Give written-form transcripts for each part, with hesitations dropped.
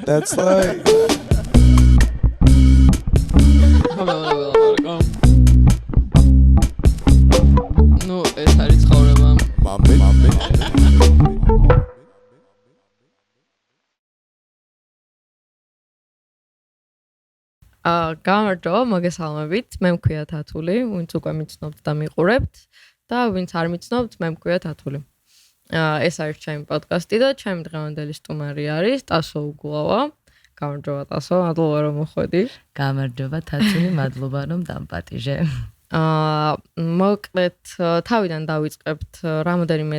That's like No, ეს არის ცხოვრება. Mame. გამარჯობა, მოგესალმებით. მე მქვია თათული, ვინც უკვე მიცნობთ და მიყურებთ და ვინც არ მიცნობთ, მე მქვია თათული. ეს არის ჩემი პოდკასტი და ჩემი დღევანდელი სტუმარი არის ტასო უგულავა. გამარჯობა ტასო, მადლობა რომ მოხვედი. გამარჯობა თათული, მადლობა რომ დამპატიჟე. მოკლედ თავიდან დავიწყებთ რამოდენიმე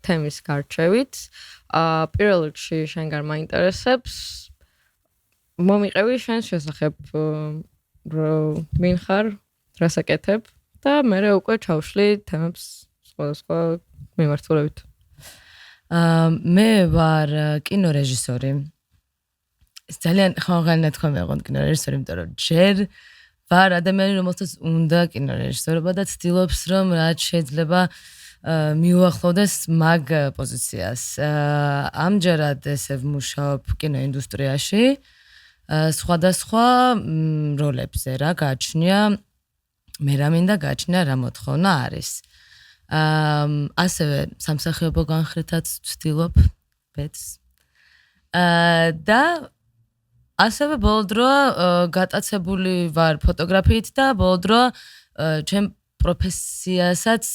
თემის გარჩევით. პირველ რიგში შენ მაინტერესებს მომიყევი შენს შესახებ ვინ ხარ, რას აკეთებ და მე უკვე ჩავშლი თემებს სხვადასხვა მიმართულებით. მე ვარ კინორეჟისორი. ეს ძალიან ხანგრძლივი ნათქვამია ყო კინორეჟისორი, იმიტომ რომ ჯერ ვარ ადამიანი, რომელსაც უნდა კინორეჟისორობა და ცდილობს რომ რაც შეიძლება მიუახლოვდეს მაგ პოზიციას. ამჯერად ესე ვმუშაობ კინოინდუსტრიაში. სხვადასხვა როლებზე რა გაჩნია, მე რა მინდა გაჩნია, რა მოთხოვნა არის. ასევე სამსახიობო განხრითაც ვცდილობ ბედს. და ასევე ბოლო დროა გატაცებული ვარ ფოტოგრაფიით და ბოლო დროა ჩემ პროფესიასაც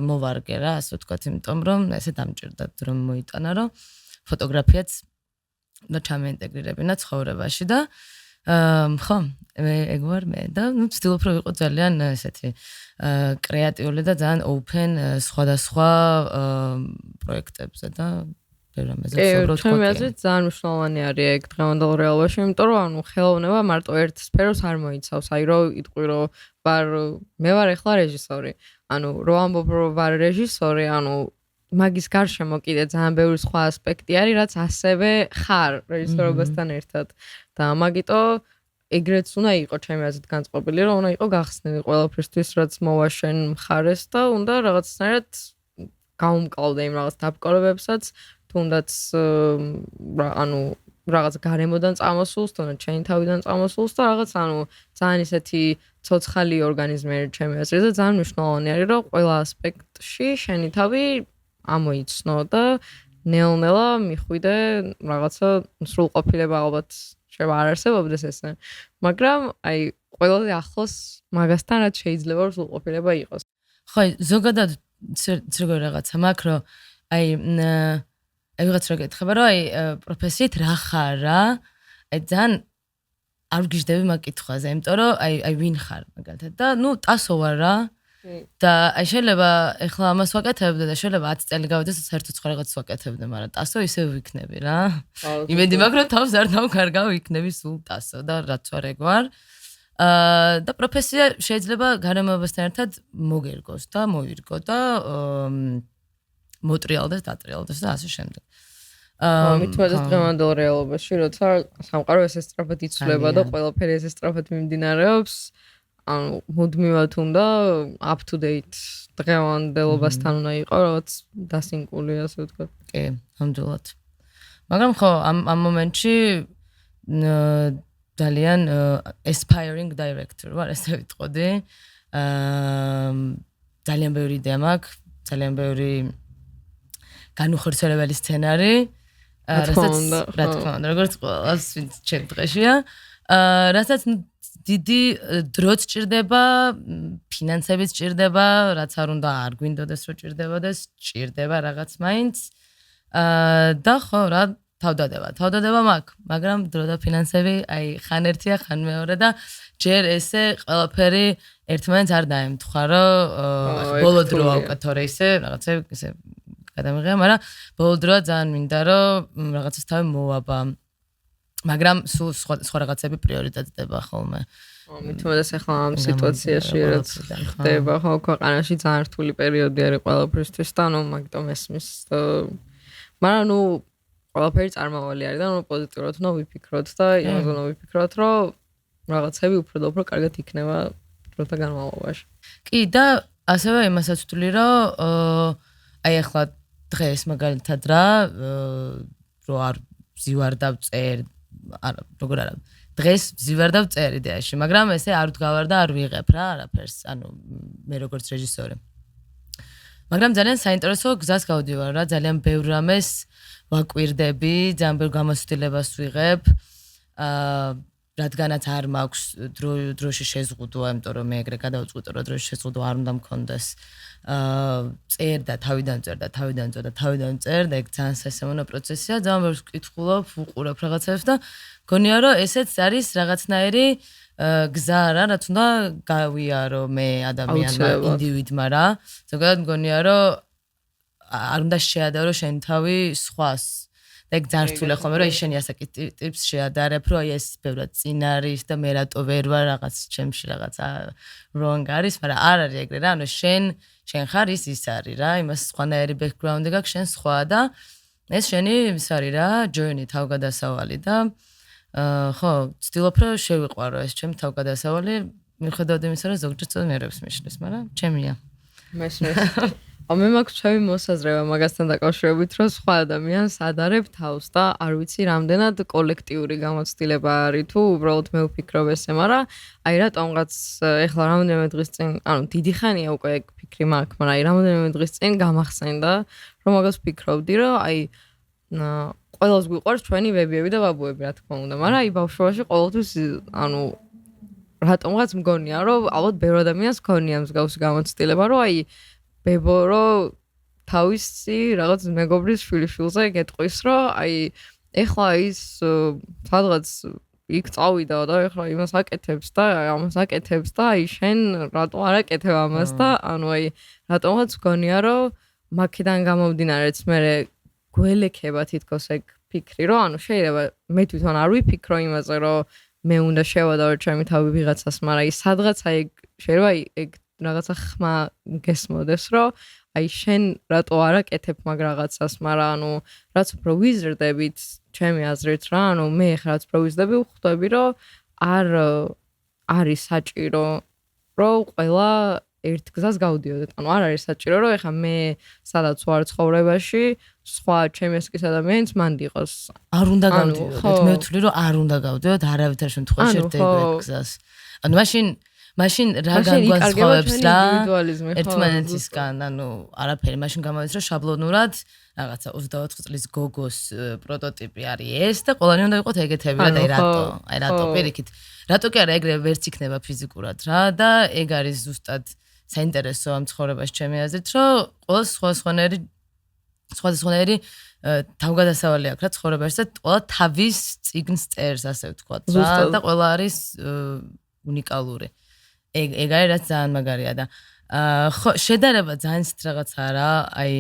მოვარგე რა, ასე ვთქვათ, იმიტომ რომ ესე დამჭირდათ რომ მოიტანა რომ ფოტოგრაფიაც და ჩამეინტეგრირებინა ცხოვრებაში და ხო, ეგ ვარ მე და ვცდილობ რომ ვიყო ძალიან ესეთი კრეატიული და ძალიან open სხვადასხვა პროექტებზე და ჩემი აზრით ძალიან მნიშვნელოვანი არის ეგ დღევანდელ რეალობაში, იმიტომ რომ ანუ ხელოვნება მარტო ერთ სფეროს არ მოიცავს. აი რომ იტყვი რომ მე ვარ ახლა რეჟისორი. ანუ რომ ამბობ რომ ვარ რეჟისორი, ანუ მაგის გარშემო კიდე ძალიან ბევრი სხვა ასპექტი არის, რაც ასევე ხარ რეჟისორობასთან ერთად. და მაგიტო ეგრეც უნდა იყო ჩემი აზრით განწყობილი, რომ უნდა იყო გახსნილი ყველაფრისთვის, რაც მოვა შენ მხარეს და უნდა რაღაცნაირად გაუმკლავდე იმ რაღაც დაბკოლებებსაც, თუნდაც ანუ რაღაც გარემოდან წამოსულს, თუნდაც შენი თავიდან წამოსულს და რაღაც ანუ ძალიან ისეთი ცოცხალი ორგანიზმი არის ჩემი აზრით და ძალიან მნიშვნელოვანი არის, რომ ყველა ასპექტში შენი თავი ამოიცნო და ნელ-ნელა მიხვიდე რაღაცა სრულყოფილება ალბათ შეიძლება არ არსებობდეს ესე, მაგრამ აი ყველაზე ახლოს მაგასთან რაც შეიძლება რომ სრულყოფილება იყოს. ხო, ზოგადად როგორ რაღაცა მაქვს, რომ აი ვიღაც რა გეთქება, რომ აი პროფესიით რა ხარ რა? აი ძალიან არ ვგიჟდები მაგ კითხვაზე, იმიტომ რომ აი ვინ ხარ მაგალითად და ტასო ვარ რა. და აი შეიძლება ეხლა ამას ვაკეთებდე და შეიძლება 10 წელი გავიდეს და საერთოდ სხვა რაღაცას ვაკეთებდე, მაგრამ ტასო ისე ვიქნები რა. იმედი მაქვს რომ თავს არ დავკარგავ, იქნები სულ ტასო და რაც ვარ ეგ ვარ. და პროფესია შეიძლება გარემოებასთან ერთად მოგერგოს და მოირგო და მოტრიალდეს, დატრიალდეს და ასე შემდეგ. მithumedes დღევანდელ რეალობაში, როცა სამყარო ესე სწრაფად იცვლება და ყველაფერი ესე სწრაფად მიმდინარეობს, ანუ მუდმივად უნდა up to date დღევანდელობასთან უნდა იყო რაღაც დასინკული, ასე ვთქვათ. კი, ნამდვილად. მაგრამ ხო, ამ მომენტში ძალიან aspiring director ვარ, ესე ვიტყოდი. ძალიან ბევრი იდეა მაქვს, ძალიან ბევრი განუხორციელებელი სცენარი, რა თქმა უნდა, როგორც ყველას ვინც ჩემ დღეშია, რასაც დიდი დროც ჭირდება, ფინანსებიც ჭირდება, რაც არ უნდა არ გვინდოდეს რომ ჭირდება რაღაც მაინც. და ხო რა, თავდადება მაქვს, მაგრამ დრო და ფინანსები აი ხან ერთია, ხან მეორე და ჯერ ესე ყველაფერი ერთმანეთს არ დაემთხვა, რომ ბოლო დრო ავკეთო ისე რაღაცები ისე გადამიღია, მაგრამ ბოლო დროა ძალიან მინდა რომ რაღაცას თავი მოვაბა. მაგრამ სულ სხვა რაღაცები პრიორიტეტდება ხოლმე. მithumedes ახლა ამ სიტუაციაში რაც ხდება, ხო, ქვეყანაში ძალიან რთული პერიოდი არის ყველაფრისთვის და ნუ მაგიტომ ესმის. მაგრამ ნუ ყველაფერი წარმავალი არის და ნუ პოზიტიურად უნდა ვიფიქროთ და იმაზე უნდა ვიფიქროთ, რომ რაღაცები უფრო და უფრო კარგად იქნება დროთა განმავლობაში. კი და ასევე იმასაც ვთვლი, რომ აი ახლა დღეს მაგალითად რა რო არ ვზივარ და ვწერ, არა, როგორ არა. დღეს ვზივარ და ვწერ იდეაში, მაგრამ ესე არ ვდგავარ და არ ვიღებ რა არაფერს, ანუ მე როგორც რეჟისორი. მაგრამ ძალიან საინტერესო გზას გავდივარ რა, ძალიან ბევრ რამეს ვაკვირდები, ძალიან ბევრ გამოცდილებას ვიღებ. რადგანაც არ მაქვს დროში შეზღუდვა, იმიტომ რომ მე ეგრე გადავწყვიტე, რომ დროში შეზღუდვა არ უნდა მქონდეს. წერდა, თავიდან წერდა, თავიდან წერდა, ეგ ძალიან სასიამოვნო პროცესია, ძალიან ბევრს ვკითხულობ, ვუყურებ რაღაცებს და გონია რომ ესეც არის რაღაცნაირი გზა რა, რაც უნდა გავიარო მე ადამიანმა, ინდივიდმა რა. ზოგადად მგონია რომ არ უნდა შეადარო შენ თავი სხვას. ეგ ძართულე ხოლმე რომ შენი ასაკის ტიპს შეადარებ, რომ აი ეს ბევრად წინ არის და მე რატო ვერ ვარ რაღაც ჩემში რაღაცა wrong არის, მაგრამ არ არის ეგრე რა, ანუ შენ ხარ ის არის რა, იმას სხვანაირი background-ი გაქვს, შენ სხვა და ეს შენი ის არის რა, journey თავგადასავალი და ხო, ვცდილობ რომ შევიყვარო ეს ჩემი თავგადასავალი, მიუხედავად იმისა, რომ ზოგჯერ ცოტა ნერვებს მიშლის, მაგრამ ჩემია. მაშინ მე მაქვს ჩემი მოსაზრება მაგასთან დაკავშირებით, რომ სხვა ადამიანს ადარებ თავს და არ ვიცი რამდენად კოლექტიური გამოცდილება არის თუ უბრალოდ მე ვფიქრობ ესე, მაგრამ აი რატომღაც ეხლა რამდენიმე დღის წინ, ანუ დიდი ხანია უკვე ეგ ფიქრი მაქვს, მაგრამ აი რამდენიმე დღის წინ გამახსენდა, რომ მაგას ვფიქრობდი, რომ აი ყველას გვიყვარს ჩვენი ბებიები და ბაბუები, რა თქმა უნდა, მაგრამ აი ბავშვობაში ყოველთვის ანუ რატომღაც მგონია, რომ ალბათ ბევრ ადამიანს ქონია მსგავსი გამოცდილება, რომ აი ბებო რომ თავისი რაღაც მეგობრის შვილიშვილზე გეტყვის, რომ აი ეხლა ის სადღაც იქ წავიდა და ეხლა იმას აკეთებს და ამას აკეთებს და აი შენ რატო არ აკეთებ ამას და ანუ აი რატომღაც მგონია, რომ მაქედან გამომდინარეც მე გველექება თითქოს ეგ ფიქრი, რომ ანუ შეიძლება მე თვითონ არ ვიფიქრო იმაზე, რომ მე უნდა შევადარო ჩემი თავი ვიღაცას, მაგრამ ის სადღაც აი შეიძლება ეგ რაღაცა ხმა გესმოდეს, რომ აი შენ რატო არ აკეთებ მაგ რაღაცას, მაგრამ ანუ რაც უფრო ვიზრდებით, ჩემი აზრით რა, ანუ მე ხა რაც უფრო ვიზრდები, ვხვდები, რომ არ არის საჭირო, რომ ყველა ერთ გზას გავდიოდეთ. ანუ არ არის საჭირო, რომ ეხა მე სადაც ვარ ცხოვრებაში, სხვა ჩემი ასაკის ადამიანიც მანდ იყოს. არ უნდა გავდიოდეთ. მე ვთვლი, რომ არ უნდა გავდიოდეთ არავითარ შემთხვევაში ერთ გზას. ანუ მაშინ რა განგვასხვავებს რა ერთმანეთისგან, ანუ არაფერი, მაშინ გამოდის, რომ შაბლონურად რაღაცა 24 წლის გოგოს პროტოტიპი არის ეს და ყველანი უნდა იყოს ეგეთები რა და აი რატო პირიქით. რატო კი არა ეგრე ვერც იქნება ფიზიკურად რა და ეგ არის ზუსტად საინტერესო ამ ცხოვრებაში ჩემი აზრით, რომ ყველა სხვადასხვანაირი თავგადასავალი აქვს რა ცხოვრებაში და ყველა თავის წიგნს წერს, ასე ვთქვათ რა და ყველა არის უნიკალური. ეგ არის რაც ძალიან მაგარია და ხო შედარება ძალიან ცით რაღაცაა რა, აი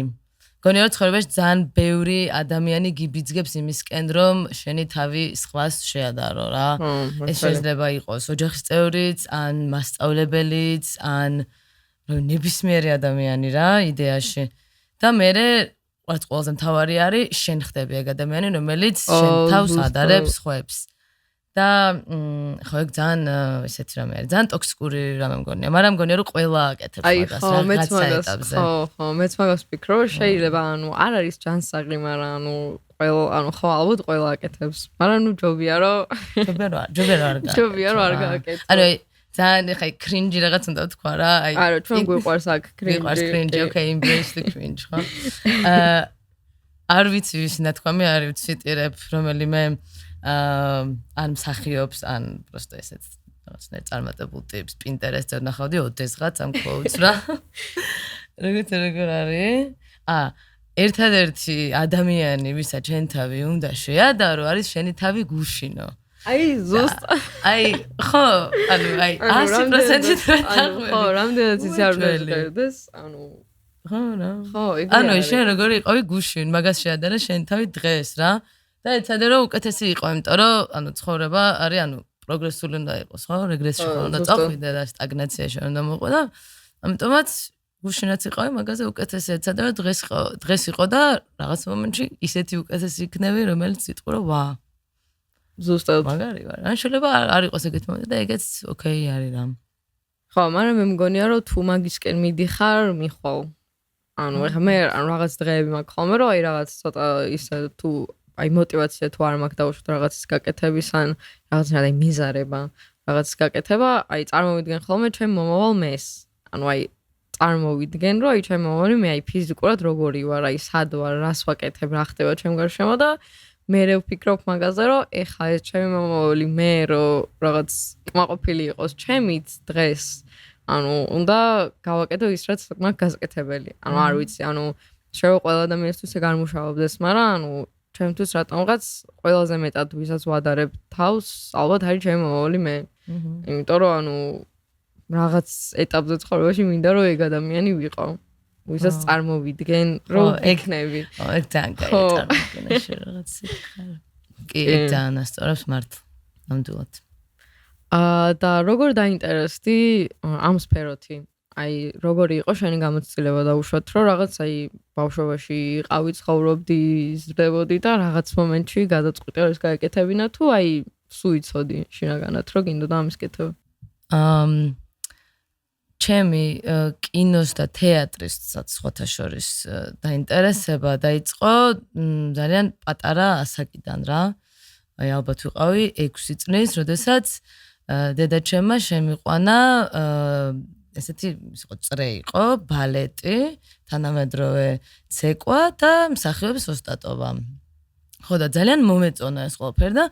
გონია რომ ცხოვრებაში ძალიან ბევრი ადამიანი გიბიძგებს იმისკენ, რომ შენი თავი სხვას შეადარო რა. ეს შეიძლება იყოს ოჯახის წევრიც, ან მასწავლებელიც, ან ნებისმიერი ადამიანი რა იდეაში. და მერე რაც ყველაზე მთავარი არის, შენ ხდები ეგ ადამიანი, რომელიც შენ თავს ადარებს სხვებს. და ხო ეგ ძალიან ესეთი რამე არის, ძალიან ტოქსიკური რამე მგონია, მაგრამ მგონია რომ ყველა აკეთებს მაგას რაღაცა ეტაპზე. ხო, მეც მაგას ვფიქრობ, შეიძლება ანუ არ არის ჯანსაღი, მაგრამ ანუ ყველა, ანუ ხო ალბათ ყველა აკეთებს, მაგრამ ნუ ჯობია რომ არ გააკეთო. ანუ ძალიან ხაი კრინჯი რაღაც უნდა თქვა რა, აი. არა, ჩვენ გვიყვარს აქ კრინჯი. Okay, embrace the cringe, ხო? არ ვიცი ვის ნათქვამი არ ვიციტირებ, რომელიმე ან მსახიობს, ან просто ესეც რაღაცნაირ წარმატებულ ტიპს Pinterest-ზე ვნახავდი ოდესღაც ამ quotes რა. როგორ არის? ერთადერთი ადამიანი, ვისაც შენ თავი უნდა შეადარო, არის შენი თავი გუშინო. აი ზუსტ. აი ხო, ანუ აი 100%-ით ვეთანხმები. ხო, რამდენად ის არ მერდეს, ანუ ხო რა. ხო, ეგ ანუ შენ როგორი იყავი გუშინ, მაგას შეადარა შენ თავი დღეს რა. და ეცადე რომ უკეთესი იყო, იმიტომ რომ ანუ ცხოვრება არის, ანუ პროგრესული უნდა იყოს, ხო? რეგრესში ხო უნდა წახვიდე და სტაგნაციაში უნდა მოყვე და ამიტომაც გუშინაც იყავი, მაგაზე უკეთესი ეცადე რომ დღეს იყო და რაღაც მომენტში ისეთი უკეთესი იქნები, რომელიც ვიტყვი რომ ვა. ზუსტად მაგარი ვარ. ან შეიძლება არ იყოს ეგეთ მომენტი და ეგეც ოკეი არის რა. ხო, მაგრამ მე მგონია რომ თუ მაგისკენ მიდიხარ, მიხვალ. ანუ ეხლა მე რაღაც დღეები მაქვს ხოლმე, რომ აი რაღაც ცოტა ისე თუ აი мотивация თუ არ მაქვს დავუშვათ რაღაცის გაკეთების ან რაღაცნაირად მიზარება რაღაცის გაკეთება, აი წარმოვიდგენ ხოლმე ჩემ მომავალ მეს. ანუ აი წარმოვიდგენ, რომ აი ჩემ მომავალი მე აი ფიზიკურად როგორი ვარ, აი სად ვარ, რას ვაკეთებ, რა ხდება ჩემ გარშემო და მე ვფიქრობ მაგაზე, რომ ეხა ეს ჩემი მომავალი მე რომ რაღაც კმაყოფილი იყოს ჩემით დღეს, ანუ უნდა გავაკეთო ის რაც მაქვს გასაკეთებელი. ანუ არ ვიცი, ანუ შეიძლება ყველა ადამიანისთვის ეგ არ მუშაობდეს, მაგრამ ანუ ჩემთვის რატომღაც ყველაზე მეტად ვისაც ვადარებ თავს, ალბათ არის ჩემი მომავალი მე. იმიტომ რომ ანუ რაღაც ეტაპზე ცხოვრებაში მინდა რომ ეგ ადამიანი ვიყო. ვისაც წარმოვიდგენ რომ ექნები. ეგ ძალიან კაი წარმოგენა რაღაც სიტყვა. კი, ეგ ძალიან ასწორებს მართლა. ნამდვილად. და როგორ დაინტერესდი ამ სფეროთი? აი როგორი იყო შენი გამოცდილება დაუშვათ რომ რაღაც აი ბავშვობაში იყავი ცხოვრობდი, ზრდებოდი და რაღაც მომენტში გადაწყვიტე რომ ეს გაეკეთებინა თუ აი სულ იცოდი შინაგანად რომ გინდოდა ამის კეთება? ჩემი კინოს და თეატრისაც სხვათა შორის დაინტერესება დაიწყო ძალიან პატარა ასაკიდან რა. აი ალბათ ვიყავი 6 წლის, როდესაც დედაჩემმა შემიყვანა ესეთი იყო წრე იყო, ბალეტი, თანამედროვე ცეკვა და მსახიობის ოსტატობა. ხო და ძალიან მომეწონა ეს ყველაფერი და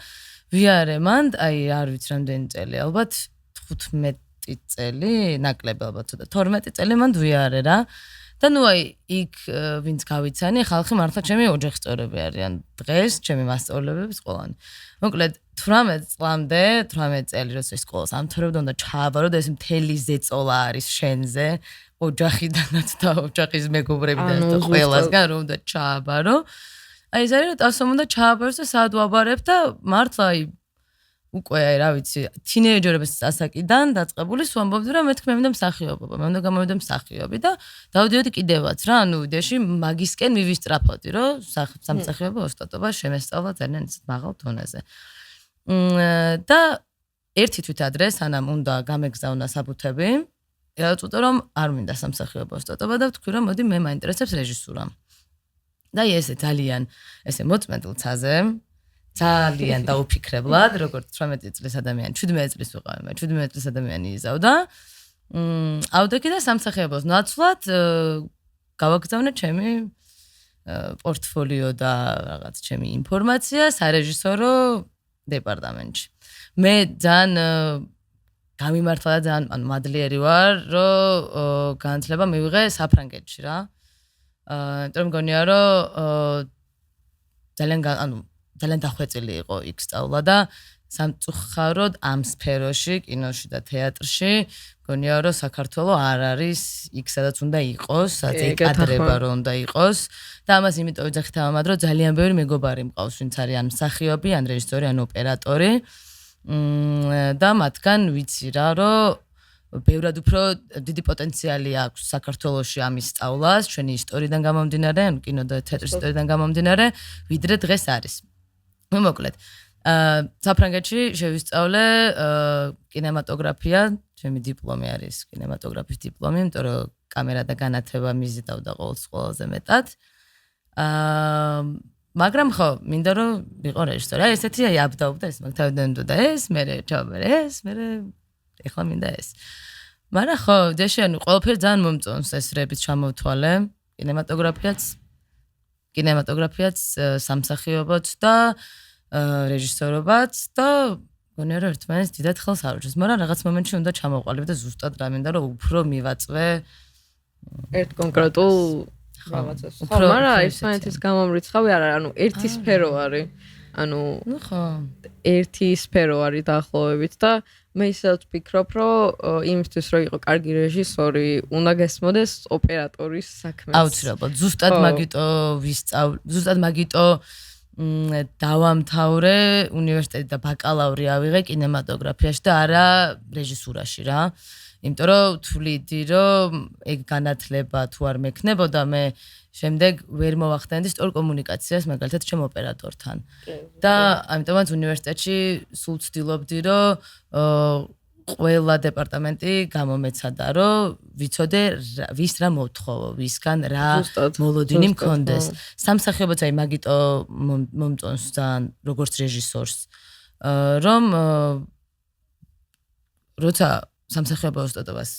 ვიარე მანდ, აი არ ვიცი რამდენი წელი, ალბათ 15 წელი, ნაკლები ალბათ 12 წელი მანდ ვიარე რა. და ნუ აი იქ ვინც გავიცანი, ხალხი მართლა ჩემი ოჯახის წევრები არიან. დღეს ჩემი მასწავლებელები სკოლანი. მოკლედ 18 წლამდე, 18 წელი როცა სკოლას ამთავრებდა, უნდა ჩააბარო და ეს მთელი ზეწოლა არის შენზე, ოჯახიდანაც და ოჯახის მეგობრებიდანაც და ყველასგან რომ უნდა ჩააბარო. აი ეს არის რომ ტასომ უნდა ჩააბაროს და სად ვაბარებ და მართლა აი უკვე აი რა ვიცი, თინეიჯერების ასაკიდან დაწყებული ვამბობდი რომ მეთქე მე მინდა მსახიობობა, მე უნდა გამოვიდე მსახიობი და დავდიოდი კიდევაც რა, ანუ იდეაში მაგისკენ მივისწრაფოდი, რომ სამსახიობო ოსტატობა შემესწავლა ძალიან მაღალ დონეზე. და ერთი თვით ადრე სანამ უნდა გამეგზავნა საბუთები, დავწყვიტე რომ არ მინდა სამსახიობო ოსტატობა და ვთქვი რომ მოდი მე მაინტერესებს რეჟისურა. და ესე ძალიან ესე მოწმენდილ ცაზე ძალიან დაუფიქრებლად, როგორც 18 წლის ადამიანი, 17 წლის ვიყავი მე, 17 წლის ადამიანი იზავდა. ავდექი და სამსახიობოს ნაცვლად გავაგზავნე ჩემი პორტფოლიო და რაღაც ჩემი ინფორმაცია სარეჟისორო დეპარტამენტში. მე ძალიან გამიმართლა და ძალიან ანუ მადლიერი ვარ, რომ განათლება მივიღე საფრანგეთში რა. იმიტომ რომ მგონია რომ ძალიან დახვეწილი იყო იქ სწავლა და სამწუხაროდ ამ სფეროში, კინოში და თეატრში მგონია რომ საქართველო არ არის იქ სადაც უნდა იყოს, სადაც ეკადრება რომ უნდა იყოს და ამას იმიტომ ვიძახით ამად რომ ძალიან ბევრი მეგობარი მყავს, ვინც არის ან მსახიობი, ან რეჟისორი, ან ოპერატორი და მათგან ვიცი რა რომ ბევრად უფრო დიდი პოტენციალი აქვს საქართველოში ამის სწავლას, ჩვენი ისტორიიდან გამომდინარე, ან კინო და თეატრის ისტორიიდან გამომდინარე, ვიდრე დღეს არის. მოკლედ, საფრანგეთში შევისწავლე კინემატოგრაფია, ჩემი დიპლომი არის კინემატოგრაფის დიპლომი, იმიტომ რომ კამერა და განათება მიზიდავდა ყველაზე მეტად. მაგრამ ხო, მინდა რომ ვიყო რეჟისორი. აი ესეთი აი აბდაობდა ეს, მაგ თავიდან და ეს, მე ჩავაბარე ეს, მე ეხლა მინდა ეს. მაგრამ ხო, დეში ანუ ყველაფერი ძალიან მომწონს ეს რების ჩამოვთვალე, კინემატოგრაფიაც, სამსახიობოც და რეჟისორობაც და მგონია რომ ერთმანეთს დიდად ხელს არუჭებს, მაგრამ რაღაც მომენტში უნდა ჩამოვყალიბდე და ზუსტად რა მინდა რომ უფრო მივაწვე ერთ კონკრეტულ რაღაცას. ხო, მაგრამ ერთმანეთის გამომრიცხავი არა, ანუ ერთი სფერო არის. ანუ ხო, ერთი სფერო არის დაახლოებით და მე ისევ ვფიქრობ, რომ იმისთვის რომ იყო კარგი რეჟისორი, უნდა გესმოდეს ოპერატორის საქმე. აუცილებლად, ზუსტად მაგიტო დავამთავრე უნივერსიტეტი და ბაკალავრი ავიღე კინემატოგრაფიაში და არა რეჟისურაში რა. იმიტომ რომ თვლიდი რომ ეგ განათლება თუ არ მექნებოდა მე შემდეგ ვერ მოვახდენდი სწორ კომუნიკაციას მაგალითად ჩემ ოპერატორთან. და ამიტომაც უნივერსიტეტში სულ ვცდილობდი რომ ყველა დეპარტამენტი გამომეცადა, რომ ვიცოდე ვის რა მოთხოვო, ვისგან რა მოლოდინი მქონდეს. სამსახიობოც აი მაგიტო მომწონს ძალიან როგორც რეჟისორს, რომ როცა სამსახიობო ოსტატობას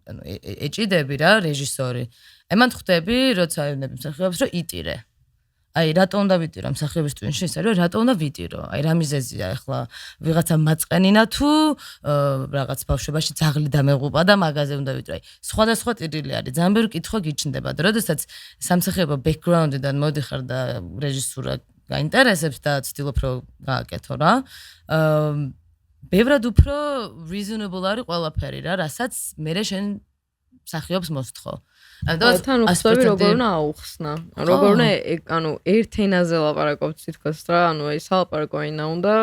ანუ ეჭიდები რა რეჟისორი. ემან ხვდები, როცა ეუბნები მსახიობს, რომ იტირე. აი რატო უნდა ვიტირო მსახიობის ტვინში ის არის რატო უნდა ვიტირო აი რა მიზეზია ახლა ვიღაცა მაწყენინა თუ რაღაც ბავშვობაში ძაღლი დამეღუპა და მაგაზე უნდა ვიტირო აი სხვადასხვა ტირილი არის ძალიან ბევრი კითხვა გიჩნდება და როდესაც სამსახიობო ბექგრაუნდიდან მოდიხარ და რეჟისურა გაინტერესებს და ცდილობ რომ გააკეთო რა ბევრად უფრო reasonable არის ყველაფერი რა რასაც მე შენ მსახიობს მოსთხო თან უხსნები როგორ უნდა აუხსნა როგორ უნდა ანუ ერთ ენაზე ლაპარაკობთ თითქოს რა ანუ აი სალაპარაკოინა უნდა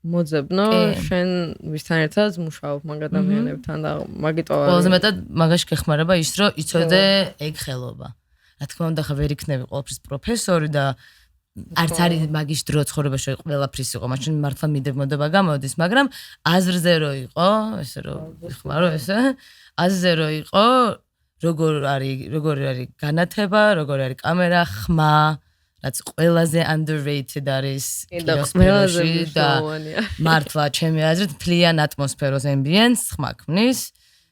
მოძებნო შენ ვისთან ერთად მუშაობ მაგ ადამიანებთან და მაგიტო არის ყველაზე მეტად მაგაში გეხმარება ის რომ იცოდე ეგ ხელობა რა თქმა უნდა ხა ვერ იქნები ყოველთვის პროფესორი და არც არის მაგის დრო ცხოვრებაში ყველაფრის იყო მაშინ მართლა მიდევმოდება გამოდის მაგრამ აზრზე რო იყო ესე რომ ხმარო ესე აზრზე რო იყო როგორ არის განათება, როგორ არის კამერა, ხმა, რაც ყველაზე underrated არის კინოსფეროში და მართლა ჩემი აზრით მთლიან ატმოსფეროს ambience ხმა ქმნის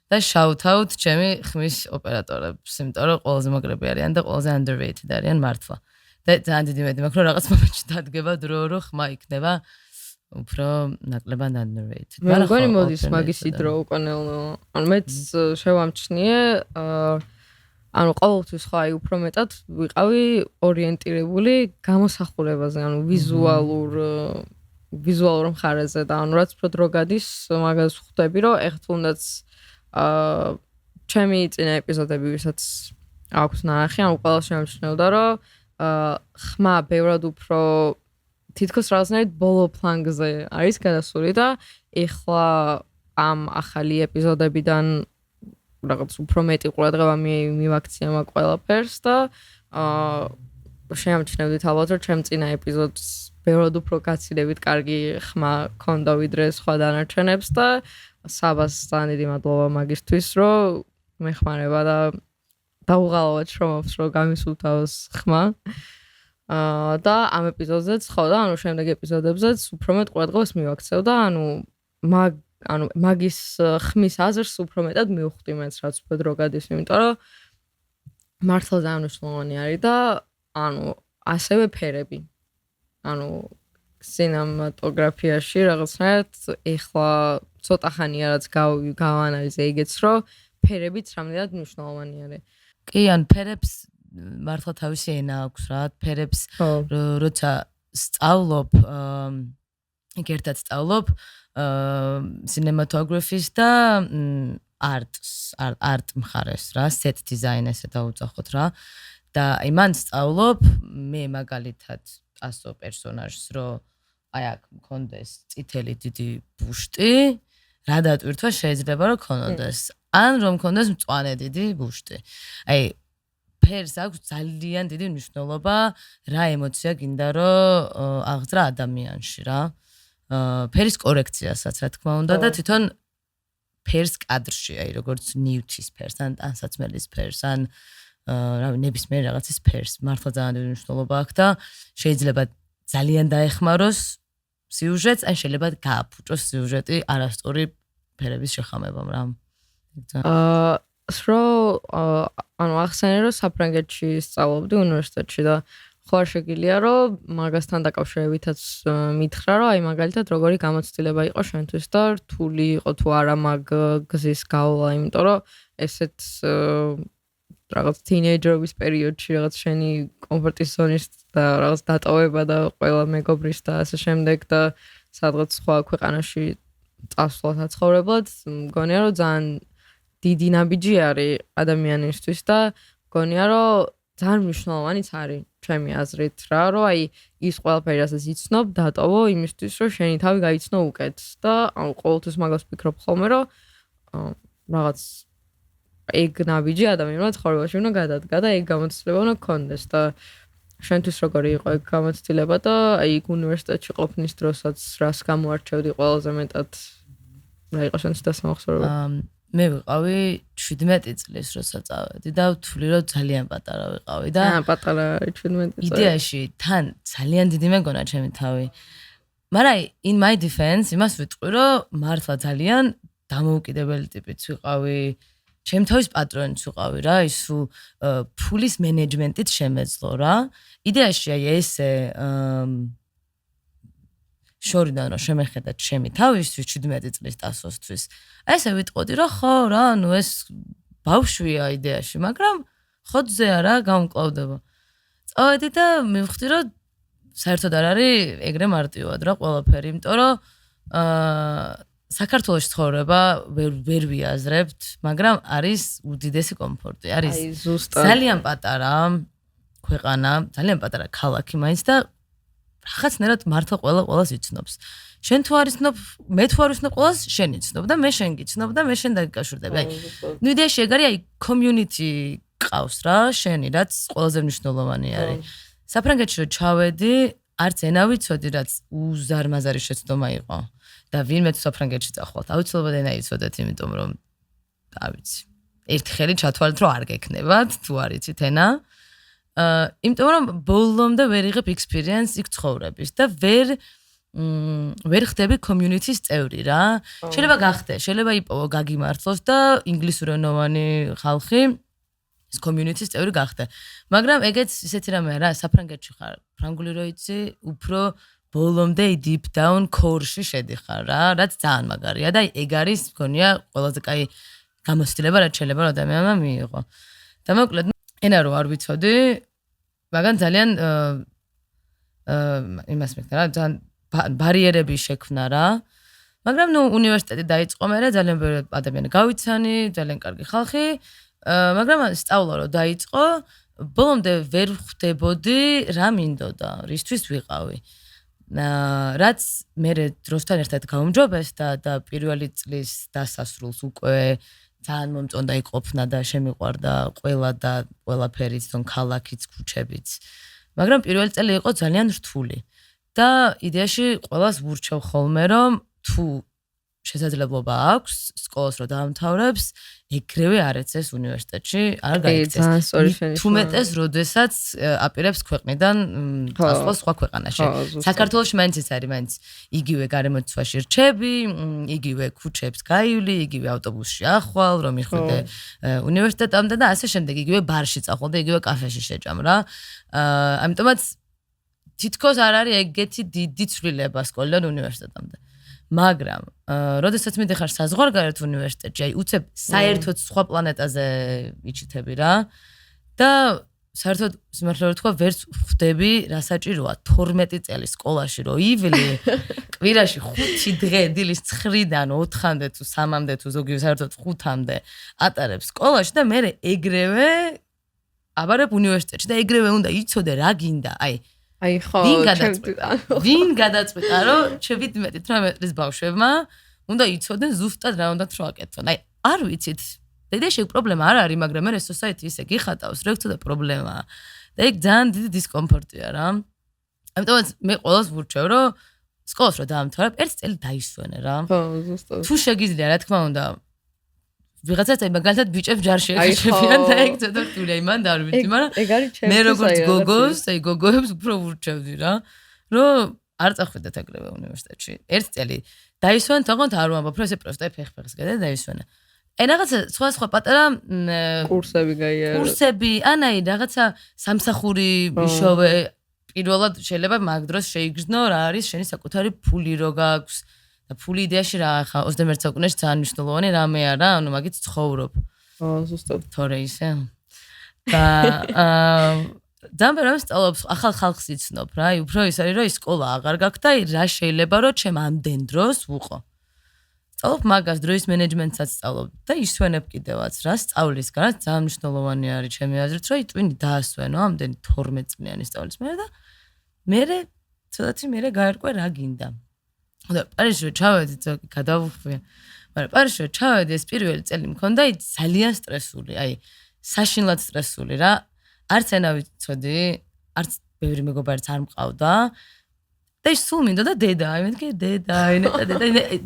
და shout out ჩემი ხმის ოპერატორებს, იმიტომ რომ ყველაზე მაგრები არიან და ყველაზე underrated არიან მართლა. და ძალიან დიდი მედი მაქვს რომ რაღაც მომენტში დადგება დრო რომ ხმა იქნება უფრო ნაკლებად underrated. მე მგონი მოდის მაგის იდრო უკანელო. ანუ მეც შევამჩნიე ანუ ყოველთვის ხო აი უფრო მეტად ვიყავი ორიენტირებული გამოსახულებაზე, ანუ ვიზუალურ მხარეზე და ანუ რაც უფრო დრო გადის, მაგას ხვდები რომ ეხლა თუნდაც ჩემი წინა ეპიზოდები ვისაც აქვს ნახე, ანუ ყველა შევამჩნევდა რომ ხმა ბევრად უფრო თითქოს რაღაცნაირად ბოლო ფლანგზე არის გადასული და ეხლა ამ ახალი ეპიზოდებიდან რაღაც უფრო მეტი ყურადღება მივაქცია მაგ ყველაფერს და შეამჩნევდით ალბათ რომ ჩემ წინა ეპიზოდს ბევრად უფრო გაცილებით კარგი ხმა ქონდა ვიდრე სხვა დანარჩენებს და საბას ძალიან დიდი მადლობა მაგისთვის რომ მეხმარება და დაუღალავად შრომობს რომ გამისულთავს ხმა და ამ ეპიზოდზეც ხო და ანუ შემდეგ ეპიზოდებზეც უფრო მეტ ყურადღებას მივაქცევ და ანუ მაგის ხმის აზრს უფრო მეტად მივხვდი მეც რაც უფრო დრო გადის იმიტომ რომ მართლა ძალიან მნიშვნელოვანი არის და ანუ ასევე ფერები ანუ სინემატოგრაფიაში რაღაცნაირად ეხლა ცოტა ხანია რაც გავანალიზე იგეც რომ ფერებიც რამდენად მნიშვნელოვანი არის კი ან ფერებს მართლა თავისი ენა აქვს რა ფერებს როცა სწავლობ ერთად სწავლობ სინემატოგრაფის და არტ მხარეს რა set design ესე დაუძახოთ რა და იმან სწავლობ მე მაგალითად ასო პერსონაჟს რომ აი აქ მქონდეს წითელი დიდი ბუშტი რა დატვირთვა შეიძლება რომ ქონოდეს ან რომ მქონდეს მწვანე დიდი ბუშტი აი ფერს აქვს ძალიან დიდი მნიშვნელობა რა ემოცია გინდა რომ აღძრა ადამიანში რა ფერის კორექციასაც რა თქმა უნდა და თვითონ ფერს კადრში აი როგორც ნივთის ფერს ან საწმელის ფერს ან რავი ნებისმიერ რაღაცის ფერს მართლა ძალიან დიდი მნიშვნელობა აქვს და შეიძლება ძალიან დაეხმაროს სიუჟეტს ან შეიძლება გააფუჭოს სიუჟეტი არასწორი ფერების შეხამებამ რა ანუ ახსენე რომ საფრანგეთში სწავლობდი უნივერსიტეტში და ხო არ შეგიძლია რომ მაგასთან დაკავშირებითაც მითხრა რომ აი მაგალითად როგორი გამოცდილება იყო შენთვის და რთული იყო თუ არა მაგ გზის გავლა იმიტომ რომ ესეც რაღაც თინეიჯერობის პერიოდში რაღაც შენი კომფორტის ზონის და რაღაც დატოვება და ყველა მეგობრის და ასე შემდეგ და სადღაც სხვა ქვეყანაში წასვლა საცხოვრებლად მგონია რომ ძალიან დიდი ნაბიჯი არის ადამიანისთვის და მგონია რომ ძალიან მნიშვნელოვანიც არის ჩემი აზრით რა რომ აი ის ყველაფერი რასაც იცნობ დატოვო იმისთვის რომ შენი თავი გაიცნო უკეთ და ანუ ყოველთვის მაგას ვფიქრობ ხოლმე რომ რაღაც ეგ ნაბიჯი ადამიანმა ცხოვრებაში უნდა გადადგა და ეგ გამოცდილება უნდა გქონდეს და შენთვის როგორი იყო ეგ გამოცდილება და აი უნივერსიტეტში ყოფნის დროსაც რას გამოარჩევდი ყველაზე მეტად რა იყო შენს დასამახსოვრებელი? მე ვიყავი 17 წლის როცა წავედი და ვთვლი რომ ძალიან პატარა ვიყავი და პატარა 17 წელი. იდეაში თან ძალიან დიდი მეგონა ჩემი თავი. მაგრამ in my defense იმას ვიტყვი რომ მართლა ძალიან დამოუკიდებელი ტიპიც ვიყავი. ჩემ თავის პატრონიც ვიყავი რა, ის ფულის მენეჯმენტით შემეძლო რა. იდეაში აი ესე შორიდან რომ შემეხედა ჩემი თავისთვის 17 წლის ტასოსთვის. ესე ვიტყოდი რომ ხო რა, ნუ ეს ბავშვია იდეაში, მაგრამ ხოთზე არა გამკლავდება. წავედი და მივხვდი რომ საერთოდ არ არის ეგრე მარტივად რა ყველაფერი, იმიტომ რომ საქართველოს ცხოვრება ვერ ვიაზრებთ, მაგრამ არის უდიდესი კომფორტი. არის ძალიან პატარა ქვეყანა, ძალიან პატარა ქალაქი მაინც და რაღაცნაირად მართლა ყველას იცნობს. შენ თუ არ იცნობ, მე თუ არ ვიცნობ ყველას, შენ იცნობ და მე შენ გიცნობ და მე შენ დაგიკავშირდები. აი, ნუ იდეაში ეგ არის, აი, community ყავს რა, შენი, რაც ყველაზე მნიშვნელოვანი არის. საფრანგეთში რომ ჩავედი, არც ენა ვიცოდი, რაც უზარმაზარი შეცდომა იყო. და ვინმე თუ საფრანგეთში წახვალთ, აუცილებლად ენა იცოდეთ, იმიტომ რომ რა ვიცი. ერთი ხელი ჩათვალეთ, რომ არ გექნებათ, თუ არ იცით ენა. იმიტომ რომ ბოლომდე ვერ იღებ experience იქ ცხოვრების და ვერ ხდები community-ის წევრი რა. შეიძლება გახდე, შეიძლება იპოვო გაგიმართლოს და ინგლისურენოვანი ხალხი ეს community-ის წევრი გახდე. მაგრამ ეგეც ისეთი რამე არა, საფრანგეთში ხარ, ფრანგული რო იცი, უფრო ბოლომდე deep down core-ში შედიხარ რა, რაც ძალიან მაგარია და ეგ არის მგონია ყველაზე კაი გამოცდილება, რაც შეიძლება რომ ადამიანმა მიიღო. და მოკლედ ენა რო არ ვიცოდი, მაგრამ ძალიან იმას მეკნა რა, ძალიან ბარიერები შექმნა რა. მაგრამ ნუ უნივერსიტეტი დაიწყო მე ძალიან ბევრი ადამიანი გავიცანი, ძალიან კარგი ხალხი, მაგრამ სწავლა რო დაიწყო, ბოლომდე ვერ ხვდებოდი რა მინდოდა, რისთვის ვიყავი. რაც მე დროსთან ერთად გაუმჯობეს და პირველი წლის დასასრულს უკვე ძალიან მომწონდა იქ ყოფნა და შემიყვარდა ყველა და ყველაფერიც, თონ ქალაქიც, ქუჩებიც. მაგრამ პირველი წელი იყო ძალიან რთული. და იდეაში ყველას ვურჩევ ხოლმე, რომ თუ შესაძლებლობა აქვს სკოლას რო დაამთავრებს, ეგრევე არ ეცეს უნივერსიტეტში, არ გაიქცეს. თუ მეტეს, როდესაც აპირებს ქვეყნიდან წასვლა სხვა ქვეყანაში. საქართველოში მაინც ეს არის, მაინც იგივე გარემოცვაში რჩები, იგივე ქუჩებს გაივლი, იგივე ავტობუსში ახვალ, რომ მიხვიდე უნივერსიტეტამდე და ასე შემდეგ, იგივე ბარში წახვალ და იგივე კაფეში შეჭამ რა. ამიტომაც თითქოს არ არის ეგეთი დიდი ცვლილება სკოლიდან უნივერსიტეტამდე. მაგრამ, როდესაც მიდიხარ საზღვარგარეთ უნივერსიტეტში, აი უცებ საერთოდ სხვა პლანეტაზე იჩითები რა და საერთოდ სიმართლე რომ თქვა, ვერც ხვდები რა საჭიროა 12 წელი სკოლაში რო ივლი, კვირაში 5 დღე დილის 9-დან 4-მდე თუ 3-მდე თუ ზოგი საერთოდ 5-მდე ატარებ სკოლაში და მე ეგრევე აბარებ უნივერსიტეტში და ეგრევე უნდა იცოდე რა გინდა, აი ხო, ვინ გადაწყვიტა, რომ 17-18 წლის ბავშვებმა უნდა იცოდნენ ზუსტად რა უნდათ რო აკეთონ. აი, არ ვიცით. და იდეაში პრობლემა არ არის, მაგრამ მე society ისე გიხატავს, რომ ცოტა პრობლემაა. და ეგ ძალიან დიდი დისკომფორტია რა. ამიტომაც მე ყველას ვურჩევ, რომ სკოლას რო დაამთავრებ, ერთ წელი დაისვენე რა. ხო, ზუსტად. თუ შეგიძლია, რა თქმა უნდა, ვიღაცაც აი მაგალითად ბიჭებს ჯარში ეხებიან და ეგ ცოტა რთულია, იმან და არ ვიცი, მაგრამ მე როგორც გოგოს, აი გოგოებს უფრო ვურჩევდი რა, რომ არ წახვიდეთ ეგრევე უნივერსიტეტში. ერთ წელი დაისვენეთ, თქონთ არ ვამბობ, რომ ესე პროსტა ფეხს გადაი დაისვენე. აი რაღაცა სხვა პატარა კურსები გაიარა. კურსები, აი რაღაცა სამსახური მიშოვე, პირველად შეიძლება მაგ დროს შეიგრძნო რა არის შენი საკუთარი ფული რო გაქვს. და ფული იდეაში რა ხა 21 საუკუნეში ძალიან მნიშვნელოვანი რამე არა, ანუ მაგით ცხოვრობ. ზუსტად. თორე ისე. და ძალიან ბევრი სწავლობს, ახალ ხალხს იცნობ რა, უფრო ის არის რომ ის სკოლა აღარ გაქვს და რა შეიძლება რომ ჩემ ამდენ დროს ვუყო. სწავლობ მაგას, დროის მენეჯმენტსაც სწავლობ და ისვენებ კიდევაც რა, სწავლისგანაც ძალიან მნიშვნელოვანი არის ჩემი აზრით, რომ ტვინი დაასვენო ამდენი 12 წლიანი სწავლის მერე და მერე ცოტათი მერე გაერკვე რა გინდა. და პარიზში ჩავედი, გადავუხვია. მაგრამ პარიზში ჩავედი, ეს პირველი წელი მქონდა ძალიან სტრესული, აი საშინლად სტრესული რა. არც ენა ვიცოდი, არც ბევრი მეგობარიც არ მყავდა. და ის სულ მინდოდა დედა, აი მეთქი დედა,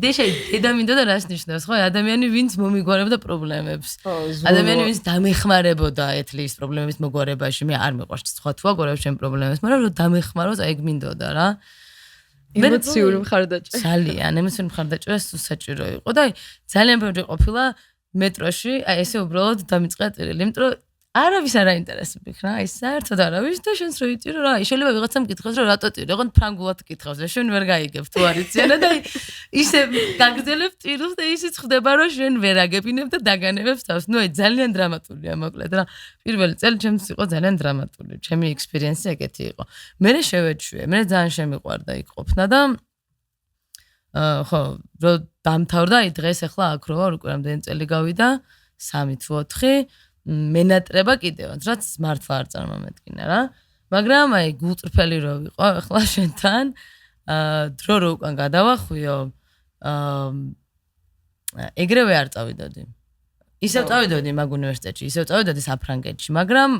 დედა მინდოდა რას ნიშნავს, ხო? ადამიანი ვინც მომიგوارებდა პრობლემებს. ადამიანი ვინც დამეხმარებოდა ეთლის პრობლემების მოგვარებაში, მე არ მიყვარს სხვა თუ აგორებს ჩემ პრობლემებს, მაგრამ რომ დამეხმაროს, აი ეგ მინდოდა რა. ემოციური მხარდაჭერა. ძალიან, ემოციური მხარდაჭერა სულ საჭირო იყო და აი ძალიან ბევრი ყოფილა მეტროში, აი ესე უბრალოდ დამიწყა წერილი, იმიტომ რომ არავის არ აინტერესებიქ რა, აი საერთოდ არავის და შენს რო იტირო რა, შეიძლება ვიღაცამ კითხოს რომ რატო ტირო, ოღონდ ფრანგულად კითხავს და შენ ვერ გაიგებ თუ არ იციან და აი ისე გაგრძელებ ტიროს და ისიც ხდება რომ შენ ვერ აგებინებ და დაგანებებს თავს. ნუ აი ძალიან დრამატულია მოკლედ რა. პირველი წელი ჩემს იყო ძალიან დრამატული. ჩემი ექსპერიენსი ეგეთი იყო. მე შევეჩვიე, მე ძალიან შემიყვარდა იქ ყოფნა და ხო, რო დამთავრდა აი დღეს ახლა აქ რო ვარ უკვე რამდენი წელი გავიდა 3 თუ 4 მენატრება კიდევაც, რაც მართლა არ წარმომედგინა რა. მაგრამ აი გულწრფელი რო ვიყო ახლა შენთან, დრო რო უკან გადავახვიო, ეგრევე არ წავიდოდი. ისევ წავიდოდი მაგ უნივერსიტეტში, ისევ წავიდოდი საფრანგეთში, მაგრამ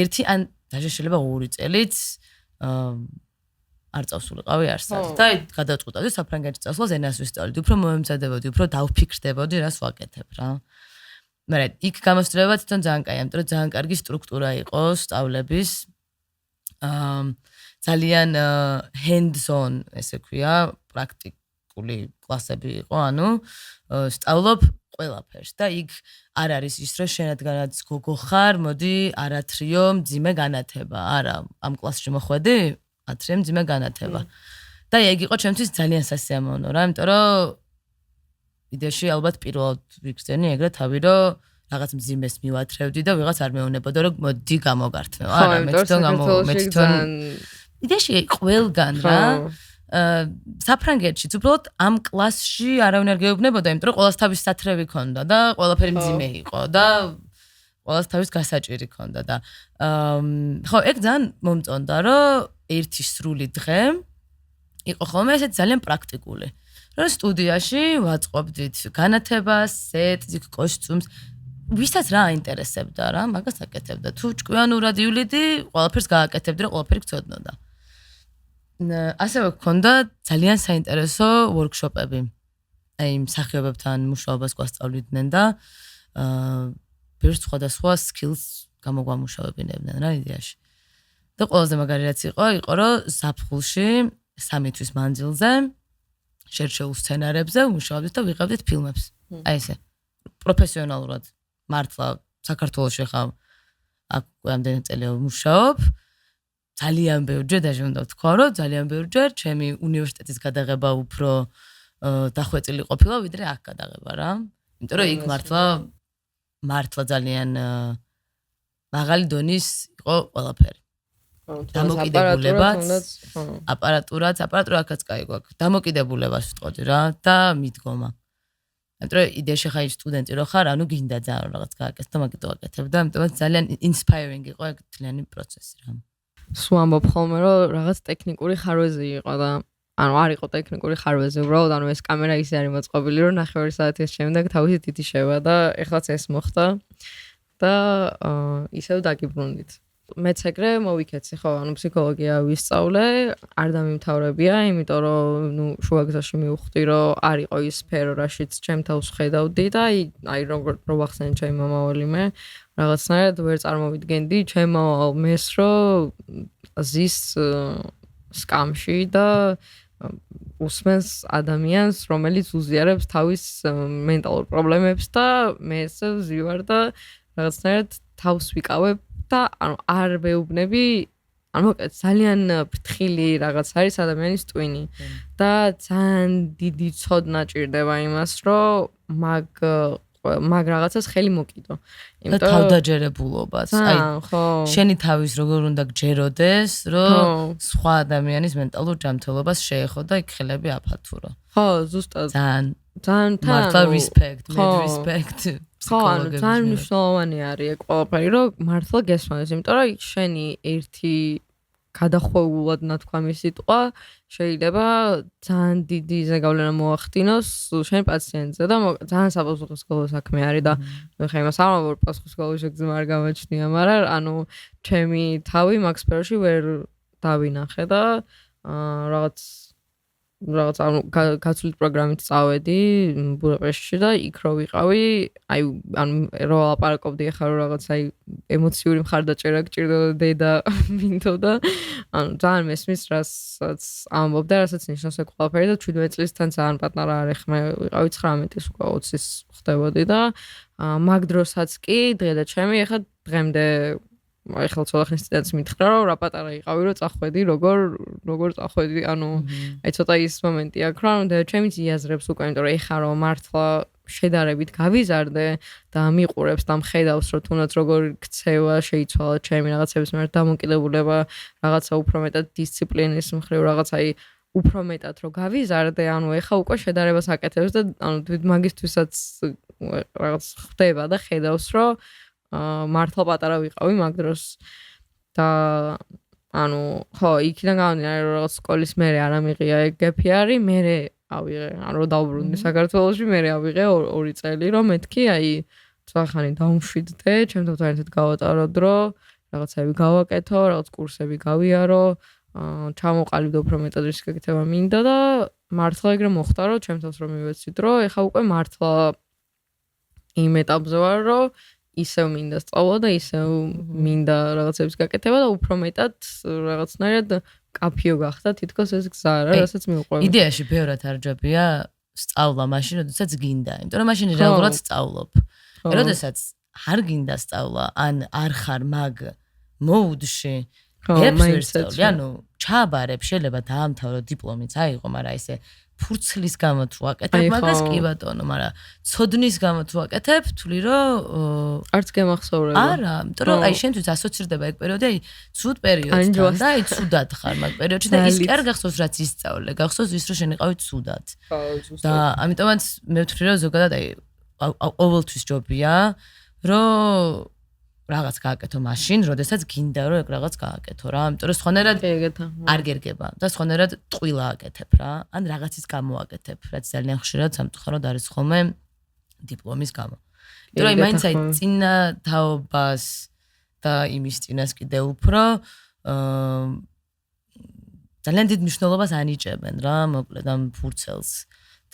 ერთი ან даже შეიძლება 2 წელიც არ წავსულიყავი არსად. და აი გადავწყვიტავდი საფრანგეთში წასვლას ენას ვისწავლდი, უფრო მომემზადებოდი, უფრო დავფიქრდებოდი რას ვაკეთებ რა. მაგრამ იქ გამოსწრება თვითონ ძალიან კაია, იმიტომ რომ ძალიან კარგი სტრუქტურა იყო სწავლების. ძალიან hands-on, ესე ქვია, პრაქტიკული კლასები იყო, ანუ სწავლობ ყველაფერს და იქ არ არის ის, რომ შენადგანაც გოგო ხარ, მოდი არათრიო მძიმე განათება. არა, ამ კლასში მოხვედი, ათრიო მძიმე განათება. და ეგ იყო ჩემთვის ძალიან სასიამოვნო რა, იმიტომ რომ იდეაში ალბათ პირველად ვიგრძენი ეგრე თავი რომ რაღაც მძიმეს მივათრევდი და ვიღაც არ მეუნებოდა რომ მოდი გამოგართმევ. არა, მე თვითონ იდეაში ყველგან რა. საფრანგეთშიც უბრალოდ ამ კლასში არავინ არ გეუბნებოდა, იმიტომ რომ ყველას თავის სათრევი ქონდა და ყველაფერი მძიმე იყო და ყველას თავის გასაჭირი ქონდა და ხო, ეგ ძალიან მომწონდა, რომ ერთი სრული დღე იყო ხოლმე ესეც ძალიან პრაქტიკული. რომ სტუდიაში ვაწყობდით განათებას, სეტს, კოსტიუმს, ვისაც რა აინტერესებდა რა, მაგას აკეთებდა. თუ ჭკვიანურად იuliდი, ყველაფერს გააკეთებდი, რომ ყველაფერი გწოდნოდა. ასევე გქონდა ძალიან საინტერესო ვორქშოპები. აი, მსახიობებთან მუშაობას გვასწავლიდნენ და ბევრ სხვადასხვა skills გამოგვამუშავებინებდნენ რა იდეაში. და ყველაზე მაგარი რაც იყო, რომ ზაფხულში 3 თვის მანძილზე შერჩეულ სცენარებზე ვმუშაობდით და ვიღებდით ფილმებს. აი ესე. პროფესიონალურად მართლა საქართველოში ხავ აქ რამდენი წელია ვმუშაობ. ძალიან ბევრჯერ დაჟე უნდა ვთქვა, რომ ძალიან ბევრჯერ ჩემი უნივერსიტეტის გადაღება უფრო დახვეწილი ყოფილა, ვიდრე აქ გადაღება რა. იმიტომ რომ იქ მართლა ძალიან მაღალი დონის იყო ყველაფერი. დამოკიდებულებაც, აპარატურა აქაც კაი გვაქვს. დამოკიდებულებას ვიტყოდი რა და მიდგომა. იმიტომ რომ იდეაში ხარ სტუდენტი რო ხარ, ანუ გინდა ძალიან რაღაც გააკეთო და მაგით ვაკეთებ და ამიტომაც ძალიან inspiring იყო ეგ თლიანი პროცესი რა. სულ ამბობ ხოლმე რომ რაღაც ტექნიკური ხარვეზი იყო და ანუ არ იყო ტექნიკური ხარვეზი, უბრალოდ ანუ ეს კამერა ისე არის მოწყობილი, რომ 9 საათის შემდეგ თავისი თითი შევა და ეხლაც ეს მოხდა და ისევ დაგიბრუნდით. მეც ეგრე მოვიქეცი ხო, ანუ ფსიქოლოგია ვისწავლე, არ დამიმთავრებია, იმიტომ რომ ნუ შუაგზაში მივხვდი, რომ არ იყო ის სფერო, რაშიც ჩემ თავს ხედავდი და აი როგორ ვახსენე ჩემი მომავალი მე, რაღაცნაირად ვერ წარმოვიდგენდი ჩემ მომავალ მეს, რომ ზის სკამში და უსმენს ადამიანს, რომელიც უზიარებს თავის მენტალურ პრობლემებს და მე ესე ვზივარ და რაღაცნაირად თავს ვიკავებ და ანუ არ მეუბნები, ანუ მოკეთ ძალიან ფრთხილი რაღაც არის ადამიანის ტვინი და ძალიან დიდი ცოდნა ჭირდება იმას, რომ მაგ რაღაცას ხელი მოკიდო. იმიტომ რომ თავდაჯერებულობაც, აი შენი თავის როგორ უნდა გჯეროდეს, რომ სხვა ადამიანის მენტალურ ჯანმრთელობას შეეხო და იქ ხელები აფათურო. ხო, ზუსტად. ძალიან მართლა respect, mad respect. ხო, ანუ ძალიან მნიშვნელოვანი არის ეგ ყველაფერი, რომ მართლა გესმის, იმიტომ რომ შენი ერთი გადახვეულად ნათქვამი სიტყვა შეიძლება ძალიან დიდი ზეგავლენა მოახდინოს შენ პაციენტზე და ძალიან საპასუხისმგებლო საქმე არის და ხა იმას არ ვამბობ, პასუხისმგებლო შეგრძნება არ გამოჩნია, მაგრამ ანუ ჩემი თავი მაგ სფეროში ვერ დავინახე და რაღაც ანუ გაცვლით პროგრამით წავედი ბუდაპეშტში და იქ რო ვიყავი, აი ანუ რო ლაპარაკობდი ახლა რომ რაღაც აი ემოციური მხარდაჭერა გჭირდება დედა მინდოდა. ანუ ძალიან მესმის რასაც ამბობდა, რასაც ნიშნავს ეგ ყველაფერი და 17 წლისთან ძალიან პატარა არ ხმე ვიყავი 19-ის უკვე 20-ის ხდებოდი და მაგ დროსაც კი დღე და ჩემი ახლა დღემდე ახლა ცოტა ხნის წინაც მითხრა რომ რა პატარა იყავი რომ წახვედი როგორ წახვედი ანუ აი ცოტა ის მომენტი აქვს რომ და ჩემიც იაზრებს უკვე იმიტომ რომ ეხა რომ მართლა შედარებით გავიზარდე და მიყურებს და მხედავს რომ თუნდაც როგორ ქცევა შეიცვალა ჩემი რაღაცების მიმართ დამოკიდებულება რაღაცა უფრო მეტად დისციპლინის მხრივ რაღაც აი უფრო მეტად რომ გავიზარდე ანუ ეხა უკვე შედარებას აკეთებს და ანუ მაგისთვისაც რაღაც ხდება და ხედავს რომ მართლა პატარა ვიყავი მაგ დროს და ანუ ხო იქიდან გამომდინარე რომ რაღაც სკოლის მერე არ ამიღია ეგ გეფი მერე ავიღე ანუ რომ დავბრუნდი საქართველოში მერე ავიღე 2 წელი რომ მეთქი აი ცოტახანი დავმშვიდდე ჩემთან ერთად გავატარო დრო რაღაცები გავაკეთო რაღაც კურსები გავიარო ჩამოყალიბდე უფრო მეტად რის გაკეთება მინდა და მართლა ეგრე მოხდა რომ ჩემთანაც რომ მივეცი დრო ეხა უკვე მართლა იმ ეტაპზე ვარ რომ ისევ მინდა სწავლა და ისევ მინდა რაღაცების გაკეთება და უფრო მეტად რაღაცნაირად კაფიო გახდა თითქოს ეს გზა რა რასაც მივყვება. იდეაში ბევრად არჯობია სწავლა მაშინ, როდესაც გინდა, იმიტომ რომ მაშინ რეალურად სწავლობ. როდესაც არ გინდა სწავლა, ან არ ხარ მაგ მოუდში, ანუ ჩააბარებ, შეიძლება დაამთავრო დიპლომიც აიღო, მაგრამ ესე ფურცლის გამო თუ აკეთებ მაგას კი ბატონო, მაგრამ ცოდნის გამო თუ აკეთებ, თვლი რომ არც გემახსოვრება. არა, იმიტომ რომ აი შენთვის ასოცირდება ეგ პერიოდი, აი ცუდ პერიოდთან და აი ცუდად ხარ მაგ პერიოდში და ის კი არ გახსოვს რაც ისწავლე, გახსოვს ის რომ შენ იყავი ცუდად. და ამიტომაც მე ვთვლი რომ ზოგადად აი ყოველთვის ჯობია, რომ რაღაც გააკეთო მაშინ, როდესაც გინდა რომ ეგ რაღაც გააკეთო რა, იმიტომ რომ სხვანაირად არ გერგება და სხვანაირად ტყვილა აკეთებ რა, ან რაღაცის გამო აკეთებ, რაც ძალიან ხშირად სამწუხაროდ არის ხოლმე დიპლომის გამო. იმიტომ რომ მაინც აი წინა თაობას და იმის წინას კიდე უფრო ძალიან დიდ მნიშვნელობას ანიჭებენ რა, მოკლედ ამ ფურცელს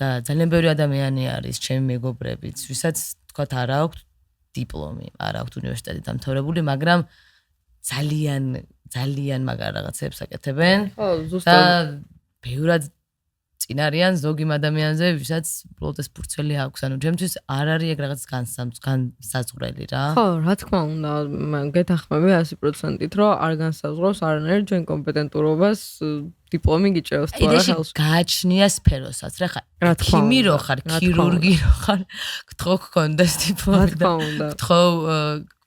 და ძალიან ბევრი ადამიანი არის ჩემი მეგობრებიც, ვისაც თქვათ არ აქვს დიპლომი, არ აქვს უნივერსიტეტი დამთავრებული, მაგრამ ძალიან მაგარ რაღაცებს აკეთებენ. ხო, ზუსტად. და ბევრად წინ არიან ზოგი ადამიანზე, ვისაც უბრალოდ ეს ფურცელი აქვს. ანუ ჩემთვის არ არის ეგ რაღაც განსაზღვრელი რა. ხო, რა თქმა უნდა, გეთანხმები 100%-ით, რომ არ განსაზღვრავს არანაირ ჩვენ კომპეტენტურობას დიპლომი გიჭირავს თუ არა ხელში. გააჩნია სფეროსაც, რა ხარ? ქიმი რო ხარ, ქირურგი რო ხარ, გთხოვ გქონდეს დიპლომი. რა თქმა უნდა. გთხოვ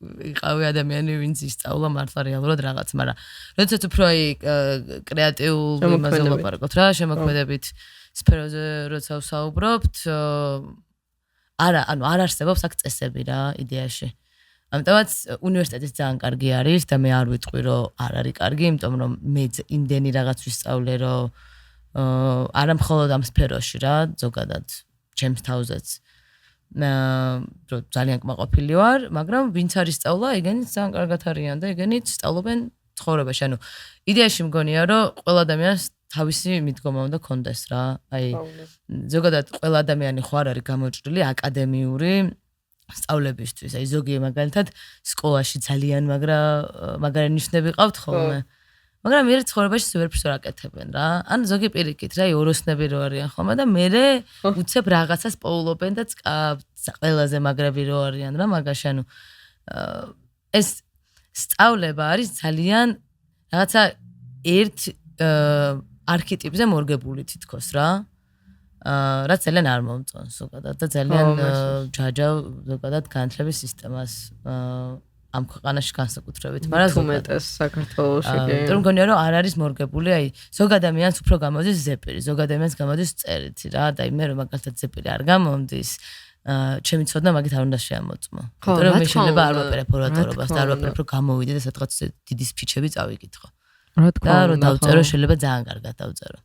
იყავი ადამიანი, ვინც ისწავლა მართლა რეალურად რაღაც, მაგრამ როდესაც უფრო აი კრეატიულ იმაზე ვლაპარაკობთ რა, შემოქმედებით სფეროზე როცა ვსაუბრობთ, ანუ არ არსებობს აქ წესები რა, იდეაში. ამიტომაც უნივერსიტეტის ძალიან კარგი არის და მე არ ვიტყვი რომ არ არის კარგი, იმიტომ რომ მე იმდენი რაღაც ვისწავლე რომ არა მხოლოდ ამ სფეროში რა, ზოგადად ჩემს თავზეც ძალიან კმაყოფილი ვარ, მაგრამ ვინც არის სწავლა, ეგენიც ძალიან კარგად არიან და ეგენიც სწავლობენ ცხოვრებაში. ანუ იდეაში მგონია რომ ყველა ადამიანს თავისი მიდგომა უნდა კონდეს რა. აი ზოგადად ყველა ადამიანი ხო არ არის გამოჭრილი აკადემიური სწავლებისთვის. აი ზოგი მაგალითად სკოლაში ძალიან მაგარი ნიშნები ყავთ ხოლმე. მაგრამ მე ცხოვრებაში ვერაფერს არ აკეთებენ რა. ან ზოგი პირიქით რა, იოროსნები რო არიან ხოლმე და მე უცებ რაღაცას პოულობენ და ყველაზე მაგრები რო არიან რა, მაგაში ანუ ეს სწავლება არის ძალიან რაღაცა ერთ არქეტიპზე მორგებული თითქოს რა. რაც ძალიან არ მომწონს ზოგადად და ძალიან ჯაჯა ზოგადად განათლების სისტემას ამ ქვეყანაში განსაკუთრებით, მაგრამ თუმეტეს საქართველოში კი. იმიტომ რომ მგონია რომ არ არის მორგებული, აი ზოგ ადამიანს უფრო გამოდის ზეპირი, ზოგ ადამიანს გამოდის წერითი რა, და მე რომ მაგალითად ზეპირი არ გამომდის, ჩემი ცოდნა მაგით არ უნდა შეამოწმო. იმიტომ რომ მე შეიძლება არ ვაპირებ ორატორობას და არ ვაპირებ რომ გამოვიდე და სადღაც დიდი სპიჩები წავიკითხო. რა თქმა უნდა, რომ დავწერო შეიძლება ძალიან კარგად დავწერო.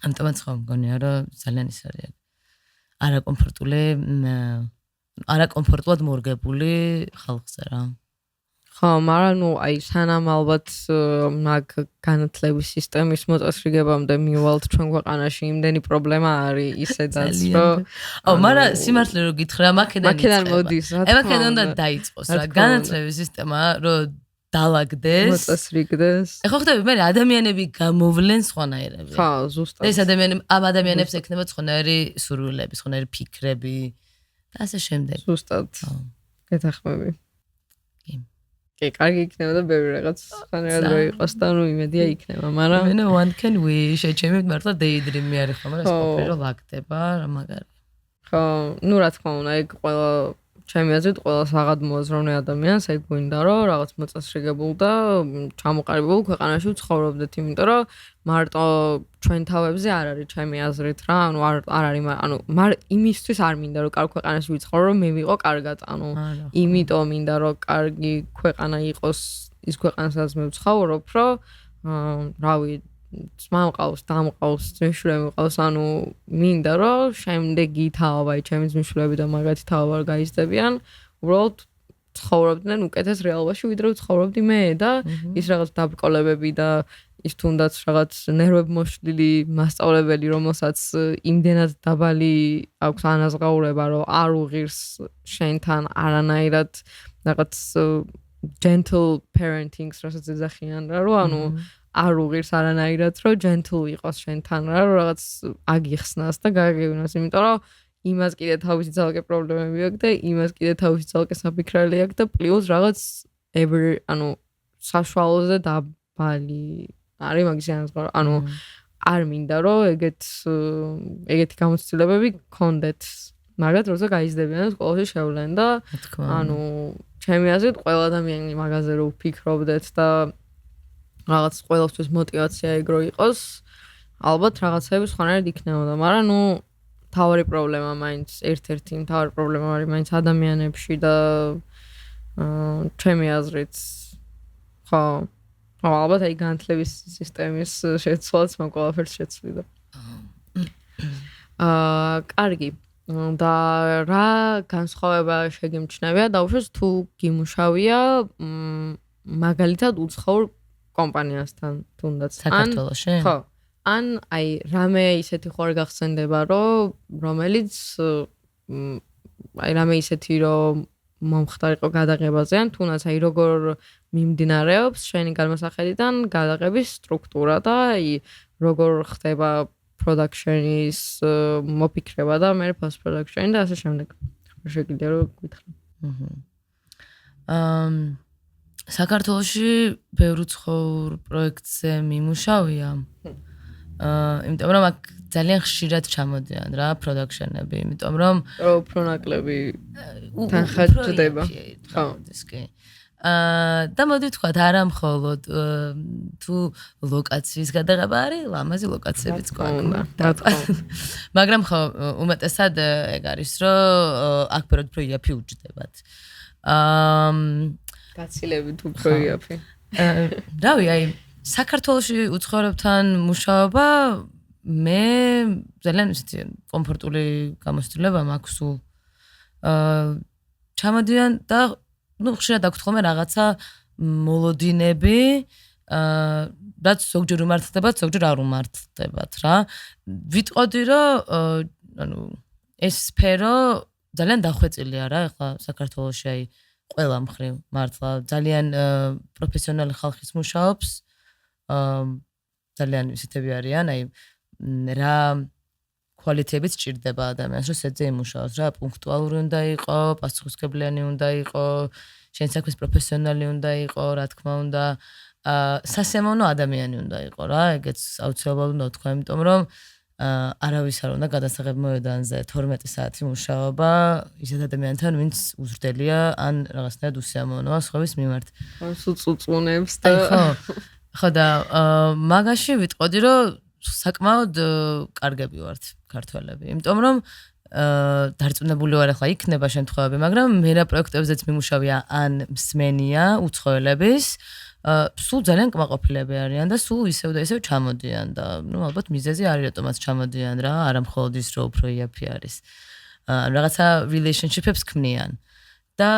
ამიტომაც ხო მგონია რომ ძალიან ის არის არაკომფორტულად მორგებული ხალხზე რა. ხო, მაგრამ ნუ აი სანამ ალბათ მაგ განათლების სისტემის მოწესრიგებამდე მივალთ ჩვენ ქვეყანაში იმდენი პრობლემა არის ისედაც რომ მაგრამ სიმართლე რომ გითხრა მაქედან მოდის რა თქმა უნდა. მაქედან უნდა დაიწყოს რა განათლების სისტემა რომ დალაგდეს მოწესრიგდეს. ეხლა ხდები მე ადამიანები გამოვლენ სხვანაირები. ხო, ზუსტად. ეს ადამიანებს ექნება სხვანაირი სურვილები, სხვანაირი ფიქრები და ასე შემდეგ. ზუსტად. გეთახმები. კი, კარგი იქნება და ბევრი რაღაც ხანერად რო იყოს და ნუ იმედია იქნება, მაგრამ მე one can wish ეჩემით მართლა daydream-ი არის ხომ, მაგრამ ეს ყოფილი რომ ვაგდება, რა მაგარი. ხო, ნუ რა თქმა უნდა, ეგ ყველა ჩემი აზრით ყველა საღად მოაზროვნე ადამიანს ეგ გვინდა რომ რაღაც მოწესრიგებულ და ჩამოყალიბებულ ქვეყანაში ვცხოვრობდეთ, იმიტომ რომ მარტო ჩვენ თავებზე არ არის ჩემი აზრით რა, ანუ არ არის, იმისთვის არ მინდა რომ კარგ ქვეყანაში ვიცხოვრო, რომ მე ვიყო კარგად, იმიტომ მინდა რომ კარგი ქვეყანა იყოს ის ქვეყანა, სადაც მე ვცხოვრობ, რომ რავი მამყავს, დამყავს, ძმისშვილები მყავს, ანუ მინდა რომ შემდეგი თაობა, ჩემი ძმისშვილები და მაგათი თაობა გაიზრდებიან, უბრალოდ ცხოვრობდნენ უკეთეს რეალობაში, ვიდრე ვცხოვრობდი მე და ის რაღაც დაბრკოლებები და ის თუნდაც რაღაც ნერვებმოშლილი მასწავლებელი, რომელსაც იმდენად დაბალი აქვს ანაზღაურება, რომ არ უღირს შენთან არანაირად რაღაც gentle parenting-ს რასაც ეძახიან რა, რომ ანუ არ უღირს არანაირად რომ gentle იყოს შენთან რა, რომ რაღაც აგიხსნას და გაგევნას, იმიტომ რომ იმას კიდე თავისი ძალკე პრობლემები აქვს და იმას კიდე თავისი ძალკე საფიქრალი აქვს და პლუს რაღაც ანუ საშუალოზე დაბალი არის მაგის ანაზღაურება, ანუ არ მინდა რომ ეგეთი გამოცდილებები გქონდეთ, მაგათ როცა გაიზრდებიან სკოლაში შევლენ და ანუ ჩემი აზრით ყველა ადამიანი მაგაზე რო ვფიქრობდეთ და რაღაც ყველასთვის мотивация ეგ რო იყოს, ალბათ რაღაცები სხვანაირად იქნებოდა, მაგრამ ნუ თავარი პრობლემა მაინც ერთ-ერთი მთავარი პრობლემა არის მაინც ადამიანებში და ჩემი აზრით ხო ალბათ აი განათლების სისტემის შეცვლაც მაგ ყველაფერს შეცვლიდა. კარგი. და რა განსხვავება შეგემჩნევია დაუშვეს თუ გიმუშავია მაგალითად უცხოურ კომპანიასთან თუნდაც საქართველოში? ხო. ან აი რამე ისეთი ხوار გახსენდება რომელიც აი რამე ისეთი რომ მომხდარიყო გადაღებაზე ან თუნდაც აი როგორ მიმდინარეობს შენი განმასახედიდან გადაღების სტრუქტურა და აი როგორ ხდება production-ის მოფიქრება და მე post production და ასე შემდეგ. შეგიძლია რომ გითხრა. საქართველოში ბევრ უცხოურ პროექტზე მიმუშავია. იმიტომ რომ აქ ძალიან ხშირად ჩამოდიან რა production-ები, იმიტომ რომ უფრო ნაკლები თანხა ჭდება. ხო, ეს კი. და მოდი ვთქვათ, არა მხოლოდ თუ ლოკაციის გადაღება არის, ლამაზი ლოკაციებიც გვაქვს. მაგრამ ხო, უმეტესად ეგ არის, რომ აქ ფერად უფრო იაფი უჯდებათ. გაცილებით უფრო იაფი. რავი, აი საქართველოში უცხოელებთან მუშაობა მე ძალიან ისეთი კომფორტული გამოცდილება მაქვს სულ. ჩამოდიან და ну, ხშირად აქვს ხოლმე რაღაცა მოლოდინები, რაც ზოგჯერ უმართლდებათ, ზოგჯერ არ უმართლდებათ რა. ვიტყოდი, რომ ანუ ეს სფერო ძალიან დახვეწილია რა, ეხლა საქართველოში აი ყველა მხრივ მართლა ძალიან პროფესიონალი ხალხის მუშაობს. ძალიან ისეთები არიან, აი რა quality-ებიც ჭირდება ადამიანს, რომ შეძე იმუშაოს რა, პუნქტუალური უნდა იყო, პასუხისმგებლიანი უნდა იყო, შენ საქმის პროფესიონალი უნდა იყო, რა თქმა უნდა, სასიამოვნო ადამიანი უნდა იყო რა, ეგეც აუცილებლად უნდა ვთქვა, იმიტომ რომ არავის არ უნდა გადასაღებ მოედანზე 12 საათი მუშაობა ისეთ ადამიანთან, ვინც უზრდელია ან რაღაცნაირად უსიამოვნოა სხვების მიმართ. სულ წუწუნებს და ხო და მაგაში ვიტყოდი, რომ საკმაოდ კარგები ვართ ქართველები, იმიტომ რომ დარწმუნებული ვარ ახლა იქნება შემთხვევები, მაგრამ მე რა პროექტებზეც მიმუშავია ან მსმენია უცხოელების, სულ ძალიან კმაყოფილები არიან და სულ ისევ და ისევ ჩამოდიან და ნუ ალბათ მიზეზი არის რატომაც ჩამოდიან რა, არა მხოლოდ ის რომ უფრო იაფი არის. რაღაცა relationship-ებს ქმნიან. და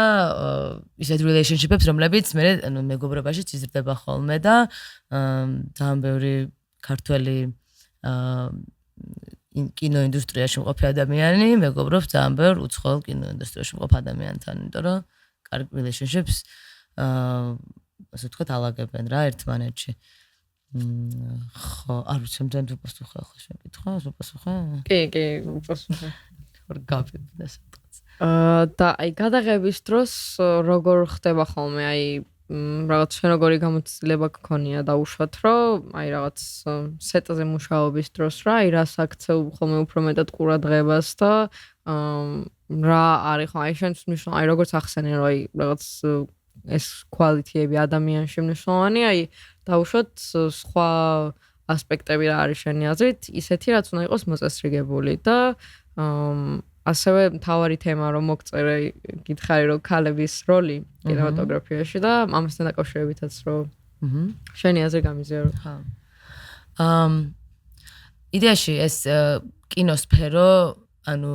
ისეთ relationship-ებს, რომლებიც მე ანუ მეგობრობაშიც იზრდება ხოლმე და ძალიან ბევრი ქართველი კინოინდუსტრიაში მყოფი ადამიანი მეგობრობს ძალიან ბევრ უცხოელ კინოინდუსტრიაში მყოფ ადამიანთან, იმიტომ რომ კარგი relationship-ს ასე ვთქვათ ალაგებენ რა ერთმანეთში. ხო, არ ვიცი, მანდ უპასუხე ახლა შეკითხვა, უპასუხე? კი, უპასუხე. ორ გაფიქრდა სადღაც. და აი გადაღების დროს როგორ ხდება ხოლმე აი რაღაც შენ როგორი გამოცდილება გქონია დაუშვათ რომ აი რაღაც სეტზე მუშაობის დროს რა აი რას აქცევ ხოლმე უფრო მეტად ყურადღებას და რა არის ხო აი შენს მნიშვნელოვანი აი როგორც ახსენე რომ აი რაღაც ეს quality-ები ადამიანში მნიშვნელოვანი აი დაუშვათ სხვა ასპექტები რა არის შენი აზრით ისეთი რაც უნდა იყოს მოწესრიგებული და ასევე მთავარი თემა რომ მოგწერე გითხარი რომ ქალების როლი კინემატოგრაფიაში და ამასთან დაკავშირებითაც რომ შენი აზრი გამიზიარო. ხო. იდეაში ეს კინოსფერო ანუ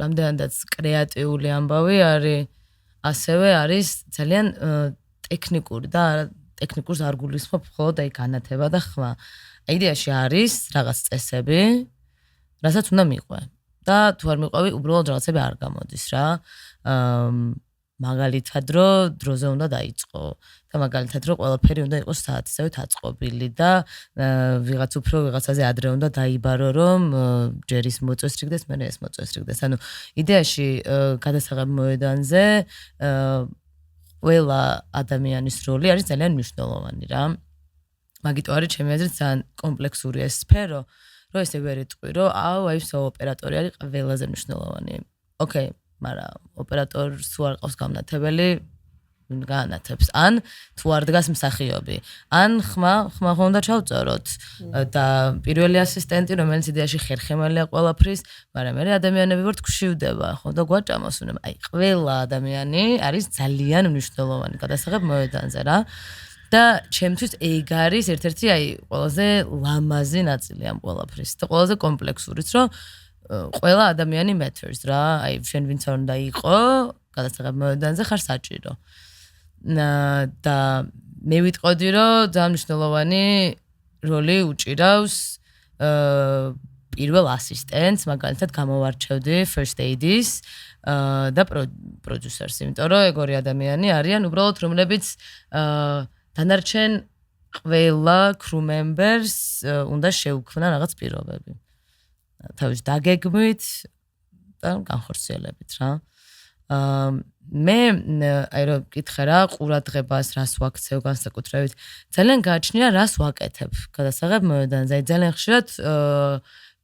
რამდენადაც კრეატიული ამბავი არის ასევე არის ძალიან ტექნიკური და ტექნიკურს არ გულისხმობ მხოლოდ აი განათება და ხმა. იდეაში არის რაღაც წესები, რასაც უნდა მიყვე. და თუ არ მიყვევი, უბრალოდ რაღაცები არ გამოდის რა. მაგალითად, რომ დროზე უნდა დაიწყო და მაგალითად, რომ ყველაფერი უნდა იყოს საათისავე აწყობილი და ვიღაც უფრო ვიღაცაზე ადრე უნდა დაიბარო, რომ ჯერ ის მოწესრიგდეს, მერე ეს მოწესრიგდეს. ანუ იდეაში გადასაღებ მოედანზე ყველა ადამიანის როლი არის ძალიან მნიშვნელოვანი რა. მაგიტო არის ჩემი აზრით ძალიან კომპლექსური ეს სფერო. რომ ესე ვერ იტყვი, რომ აი ოპერატორი არის ყველაზე მნიშვნელოვანი. ოკეი, მაგრამ ოპერატორს თუ არ ყავს განათებელი, განათებს. ან თუ არ დგას მსახიობი. ან ხმა უნდა ჩავწეროთ და პირველი ასისტენტი, რომელიც იდეაში ხერხემალია ყველაფრის, მაგრამ მე ადამიანები ვართ გვშივდება, ხო და გვაჭამოს უნდა. აი, ყველა ადამიანი არის ძალიან მნიშვნელოვანი გადასაღებ მოედანზე რა. და ჩემთვის ეგ არის ერთ-ერთი აი ყველაზე ლამაზი ნაწილი ამ ყველაფრის და ყველაზე კომპლექსურიც რომ ყველა ადამიანი matters რა აი შენ ვინც არ უნდა იყო გადასაღებ მოედანზე ხარ საჭირო და მე ვიტყოდი რომ ძალიან მნიშვნელოვანი როლი უჭირავს პირველ ასისტენტს მაგალითად გამოვარჩევდი first aid-ის და პროდიუსერს იმიტომ რომ ეგ ორი ადამიანი არიან უბრალოდ რომლებიც დანარჩენ ყველა crew members უნდა შეუქმნა რაღაც პირობები. თავის დაგეგმვით და განხორციელებით რა. მე აი რომ კითხე რა ყურადღებას რას ვაქცევ განსაკუთრებით ძალიან გააჩნია რას ვაკეთებ გადასაღებ მოედანზე. ძალიან ხშირად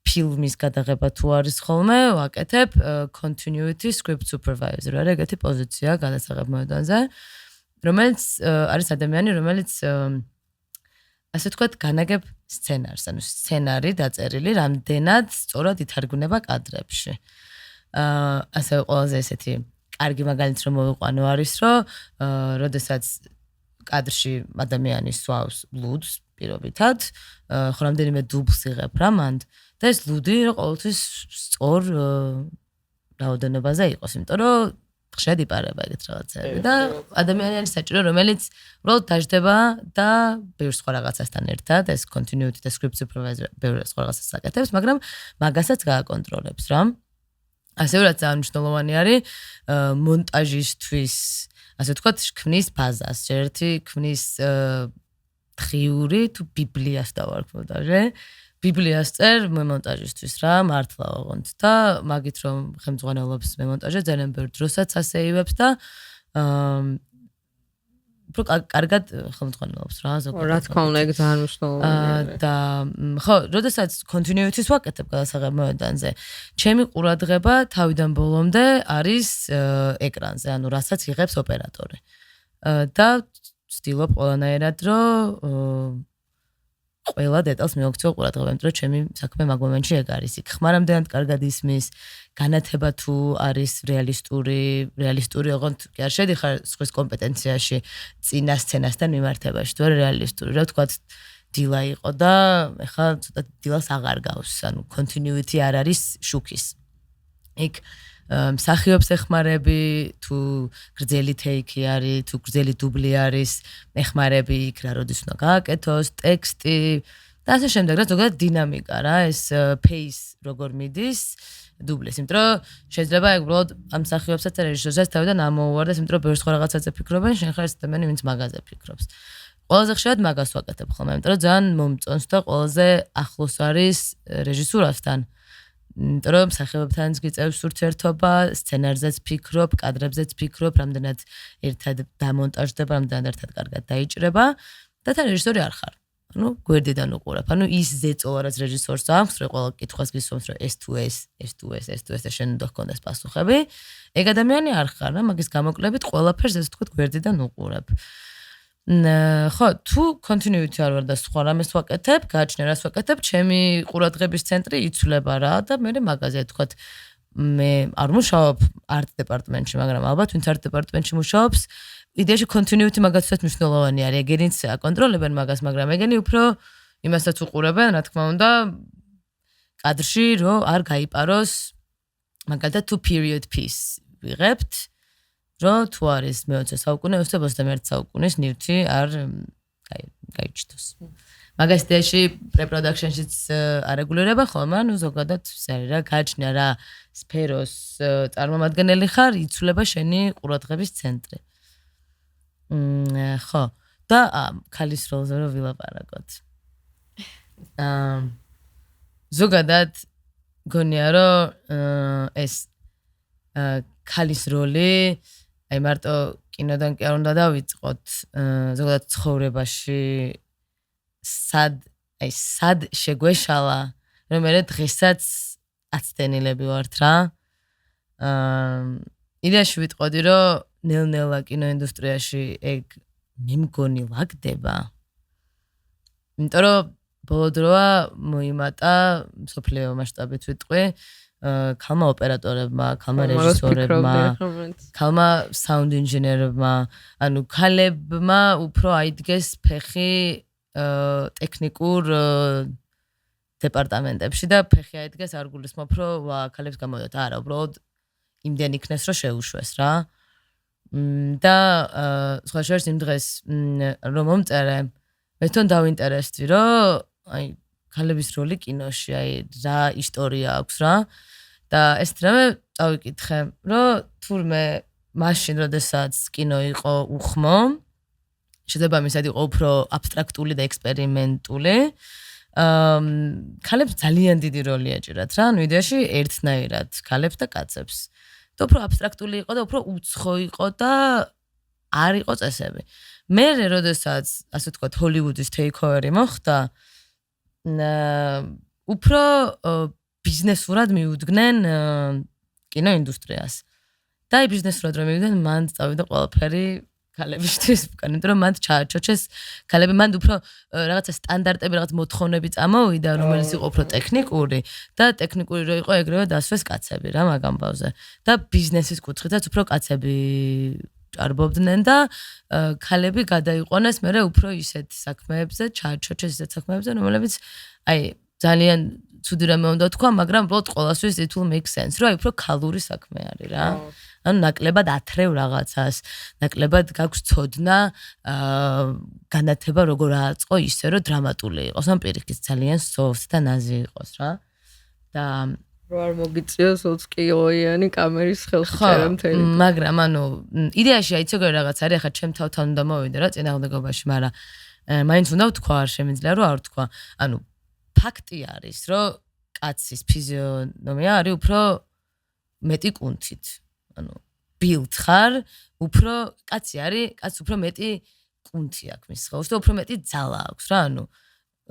ფილმის გადაღება თუ არის ხოლმე ვაკეთებ continuity script supervisor რა ეგეთი პოზიცია გადასაღებ მოედანზე. რომელიც არის ადამიანი, რომელიც ასე ვთქვათ, განაგებ სცენარს, ანუ სცენარი დაწერილი, რამდენად სწორად ითარგმნება კადრებში. ასე ყველაზე ესეთი კარგი მაგალითი რომ მოვიყვანო არის, რომ როდესაც კადრში ადამიანი სვავს ლუდს პირობითად, ხო რამდენიმე დუბლს იღებ რა მანდ და ეს ლუდი ყოველთვის სწორ რაოდენობაზე იყოს, იმიტომ რომ ხშირად იპარება ეგეთ რაღაცები და ადამიანი არის საჭირო რომელიც უბრალოდ დაждდება და ბევრ სხვა რაღაცასთან ერთად ეს continuity და script supervisor ბევრ სხვა რაღაცას აკეთებს მაგრამ მაგასაც გააკონტროლებს რა ასევე რაც ძალიან მნიშვნელოვანი არის მონტაჟისთვის ასე ვთქვათ ქმნის ბაზას ერთი ქმნის დღიური თუ ბიბლიას დავარქმევდა ბიბლიას წერ მონტაჟისთვის რა მართლა ოღონდ და მაგით რომ ხელმძღვანელობს მონტაჟზე ძალიან ბევრ დროსაც ასეივებს და უფრო კარგად ხელმძღვანელობს რა ზოგადად რა თქმა უნდა ეგ ძალიან მნიშვნელოვანია და ხო როდესაც continuity-ს ვაკეთებ გადასაღებ მოედანზე ჩემი ყურადღება თავიდან ბოლომდე არის ეკრანზე ანუ რასაც იღებს ოპერატორი და ვცდილობ ყველანაირად რომ ყველა დეტალს მივაქცევ ყურადღება, იმიტომ რომ ჩემი საქმე მაგ მომენტში ეგ არის. იქ ხმა რამდენად კარგად ისმის, განათება თუ არის რეალისტური, ოღონდ კი არ შედიხარ სხვის კომპეტენციაში, წინა სცენასთან მიმართებაში, თუ არა რეალისტური, რა ვთქვათ, დილა იყო და ეხლა ცოტა დილას აღარ გავს, ანუ continuity არ არის შუქის. იქ მსახიობს ეხმარები, თუ გრძელი take-ი არის, თუ გრძელი დუბლი არის, ეხმარები იქ რა როდის უნდა გააკეთოს, ტექსტი და ასე შემდეგ, რა ზოგადად დინამიკა რა, ეს pace როგორ მიდის დუბლის, იმიტომ რომ შეიძლება ეგ უბრალოდ ამ მსახიობსაც რეჟისორსაც თავიდან ამოუვარდეს, იმიტომ რომ ბევრს ხო რაღაცაზე ფიქრობენ, შენ ხარ ეს ადამიანი, ვინც მაგაზე ფიქრობს. ყველაზე ხშირად მაგას ვაკეთებ ხოლმე, იმიტომ რომ ძალიან მომწონს და ყველაზე ახლოს არის რეჟისურასთან. იმიტომ რომ მსახიობებთანაც გიწევს ურთიერთობა, სცენარზეც ფიქრობ, კადრებზეც ფიქრობ, რამდენად ერთად დამონტაჟდება, რამდენად ერთად კარგად დაიჭრება და თან რეჟისორი არ ხარ. ანუ გვერდიდან უყურებ. ანუ ის ზეწოლა რაც რეჟისორს აქვს, რომ ყველა კითხვას გისვამს, რომ ეს თუ ეს და შენ უნდა გქონდეს პასუხები. ეგ ადამიანი არ ხარ, რა, მაგის გამოკლებით ყველაფერს ესე ვთქვათ გვერდიდან უყურებ. ხო, თუ continuity არ ვარ და სხვა რამეს ვაკეთებ, გააჩნია რას ვაკეთებ, ჩემი ყურადღების ცენტრი იცვლება რა და მე მაგაზე ვთქვათ მე არ მუშაობ art department-ში, მაგრამ ალბათ ვინც art department-ში მუშაობს, იდეაში continuity მაგასაც მნიშვნელოვანი არის. ეგენიც აკონტროლებენ მაგას, მაგრამ ეგენი უფრო იმასაც უყურებენ, რა თქმა უნდა, კადრში რომ არ გაიპაროს მაგალითად თუ period piece ვიღებთ, რომ თუ არის მე-20 საუკუნე, 21 საუკუნის ნივთი არ გაიჩნდოს. მაგას იდეაში pre-production-შიც არეგულირება ხოლმე, ანუ ზოგადად ისე რა გააჩნია რა სფეროს წარმომადგენელი ხარ, იცვლება შენი ყურადღების ცენტრი. ხო, და ქალის როლზე რომ ვილაპარაკოთ. ზოგადად გონია რომ ეს ქალის როლი აი მარტო კინოდან კი არ უნდა დავიწყოთ, ზოგადად ცხოვრებაში სად შეგვეშალა, რომ მე დღესაც აცდენილები ვართ რა. იდეაში ვიტყოდი, რომ ნელ-ნელა კინოინდუსტრიაში ეგ მე მგონი ვაგდება. იმიტომ რომ ბოლო დროა მოიმატა მსოფლიო მასშტაბით ვიტყვი, ქალმა ოპერატორებმა, ქალმა რეჟისორებმა, ქალმა საუნდ ინჟინერებმა, ანუ ქალებმა უფრო აიდგეს ფეხი ტექნიკურ დეპარტამენტებში და ფეხი აიდგეს არ გულისხმობ, რომ ქალებს გამოდოთ. არა, უბრალოდ იმდენ იქნეს, რომ შეუშვეს რა. და სხვა შორის იმ დღეს რომ მომწერე, მე თვითონ დავინტერესდი, რომ აი ქალების როლი კინოში, აი რა ისტორია აქვს რა. და ეს რამე წავიკითხე, რომ თურმე მაშინ, როდესაც კინო იყო უხმო, შესაბამისად იყო უფრო აბსტრაქტული და ექსპერიმენტული. ქალებს ძალიან დიდი როლი ეჭირათ რა, ანუ იდეაში ერთნაირად ქალებს და კაცებს. და უფრო აბსტრაქტული იყო და უფრო უცხო იყო და არ იყო წესები. მე როდესაც ასე ვთქვათ ჰოლივუდის ტეიქოვერი მოხდა, უფრო ბიზნესურად მიუდგნენ კინოინდუსტრიას. და აი ბიზნესურად რომ მივიდნენ, მან წავიდა ყველაფერი ქალებისთვის, იმიტომ რომ მან ჩააჩოჩეს ქალები, მან უფრო რაღაცა სტანდარტები, რაღაც მოთხოვნები წამოვიდა, რომელიც იყო უფრო ტექნიკური და ტექნიკური რო იყო, ეგრევე დასვეს კაცები რა მაგ ამბავზე. და ბიზნესის კუთხითაც უფრო კაცები ჭარბობდნენ და ქალები გადაიყვანეს მერე უფრო ისეთ საქმეებზე, ჩააჩოჩეს ისეთ საქმეებზე, რომლებიც აი ძალიან ცუდი რამე უნდა თქვა, მაგრამ უბრალოდ ყველასთვის it will make sense, რომ აი უფრო ქალური საქმე არის რა. ანუ ნაკლებად ათრევ რაღაცას, ნაკლებად გაქვს ცოდნა, განათება როგორ აწყო ისე, რომ დრამატული იყოს, ან პირიქით ძალიან soft და ნაზი იყოს რა. და რო არ მოგიწიოს 20 კილოიანი კამერის ხელშეკერა მთელი. მაგრამ ანუ იდეაში აი ცეგერ რაღაც არის, ახლა ჩემ თავთან უნდა მოვიდე რა წინააღმდეგობაში, მაგრამ მაინც უნდა ვთქვა, არ შემიძლია რომ არ ვთქვა. ანუ ფაქტი არის, რომ კაცის ფიზიონომია არის უფრო მეტი კუნთით. ანუ build ხარ, უფრო კაცი არის, კაც უფრო მეტი კუნთი აქვს მის ხელში და უფრო მეტი ძალა აქვს რა, ანუ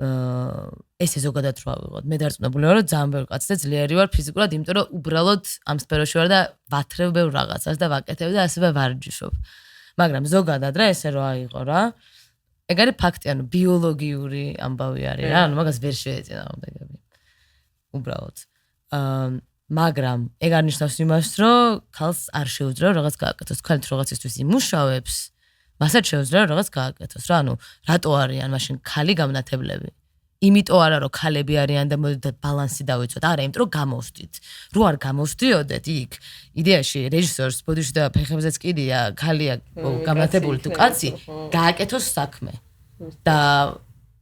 ესე ზოგადად რა ვიღოთ. მე დარწმუნებული ვარ, რომ ძალიან ბევრი კაცი და ძლიერი ვარ ფიზიკურად, იმიტომ რომ უბრალოდ ამ სფეროში ვარ და ვათრევ ბევრ რაღაცას და ვაკეთებ და ასევე ვარჯიშობ. მაგრამ ზოგადად რა ესე რა აიღო რა. ეგ არის ფაქტი, ანუ ბიოლოგიური ამბავი არის რა, ანუ მაგას ვერ შეეწინააღმდეგები. უბრალოდ. მაგრამ ეგ არ ნიშნავს იმას, რომ ქალს არ შეუძლია რაღაც გააკეთოს. ქალი რაღაცისთვის იმუშავებს, მასაც შეუძლია რაღაც გააკეთოს რა. ანუ რატო არიან მაშინ ქალი გამნათებლები? იმიტომ არა რომ ქალები არიან და მოდით ბალანსი დავიცვათ. არა, იმიტომ რომ გამოვსდით. რო არ გამოვსდიოდეთ იქ, იდეაში რეჟისორს ბოდიში და ფეხებზეც კიდია, ქალია გამართებული თუ კაცი, გააკეთოს საქმე. და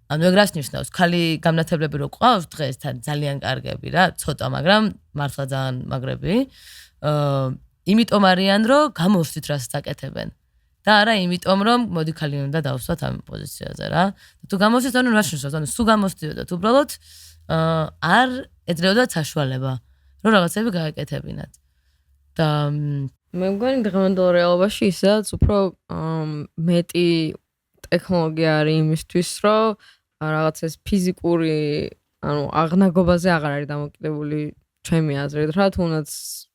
ანუ ეგრას ნიშნავს, ქალი გამნათებლები რო ყავს დღეს თან ძალიან კარგები რა, ცოტა, მაგრამ მართლა ძალიან მაგრები. იმიტომ არიან რომ გამოვსდით რას საკეთებენ. და არა იმიტომ რომ მოდი ქალი უნდა დავსვათ ამ პოზიციაზე რა. თუ გამოვსდით, ანუ რა ნიშნავს? ანუ სულ გამოვსდიოდათ, უბრალოდ არ ეძლებოდათ საშუალება, რომ რაღაცები გააკეთებინათ. და მე მგონი დღევანდელ რეალობაში ისედაც უფრო მეტი ტექნოლოგია არის იმისთვის, რომ რაღაც ეს ფიზიკური, ანუ აღნაგობაზე აღარ არის დამოკიდებული ჩემი აზრით რა, თუნდაც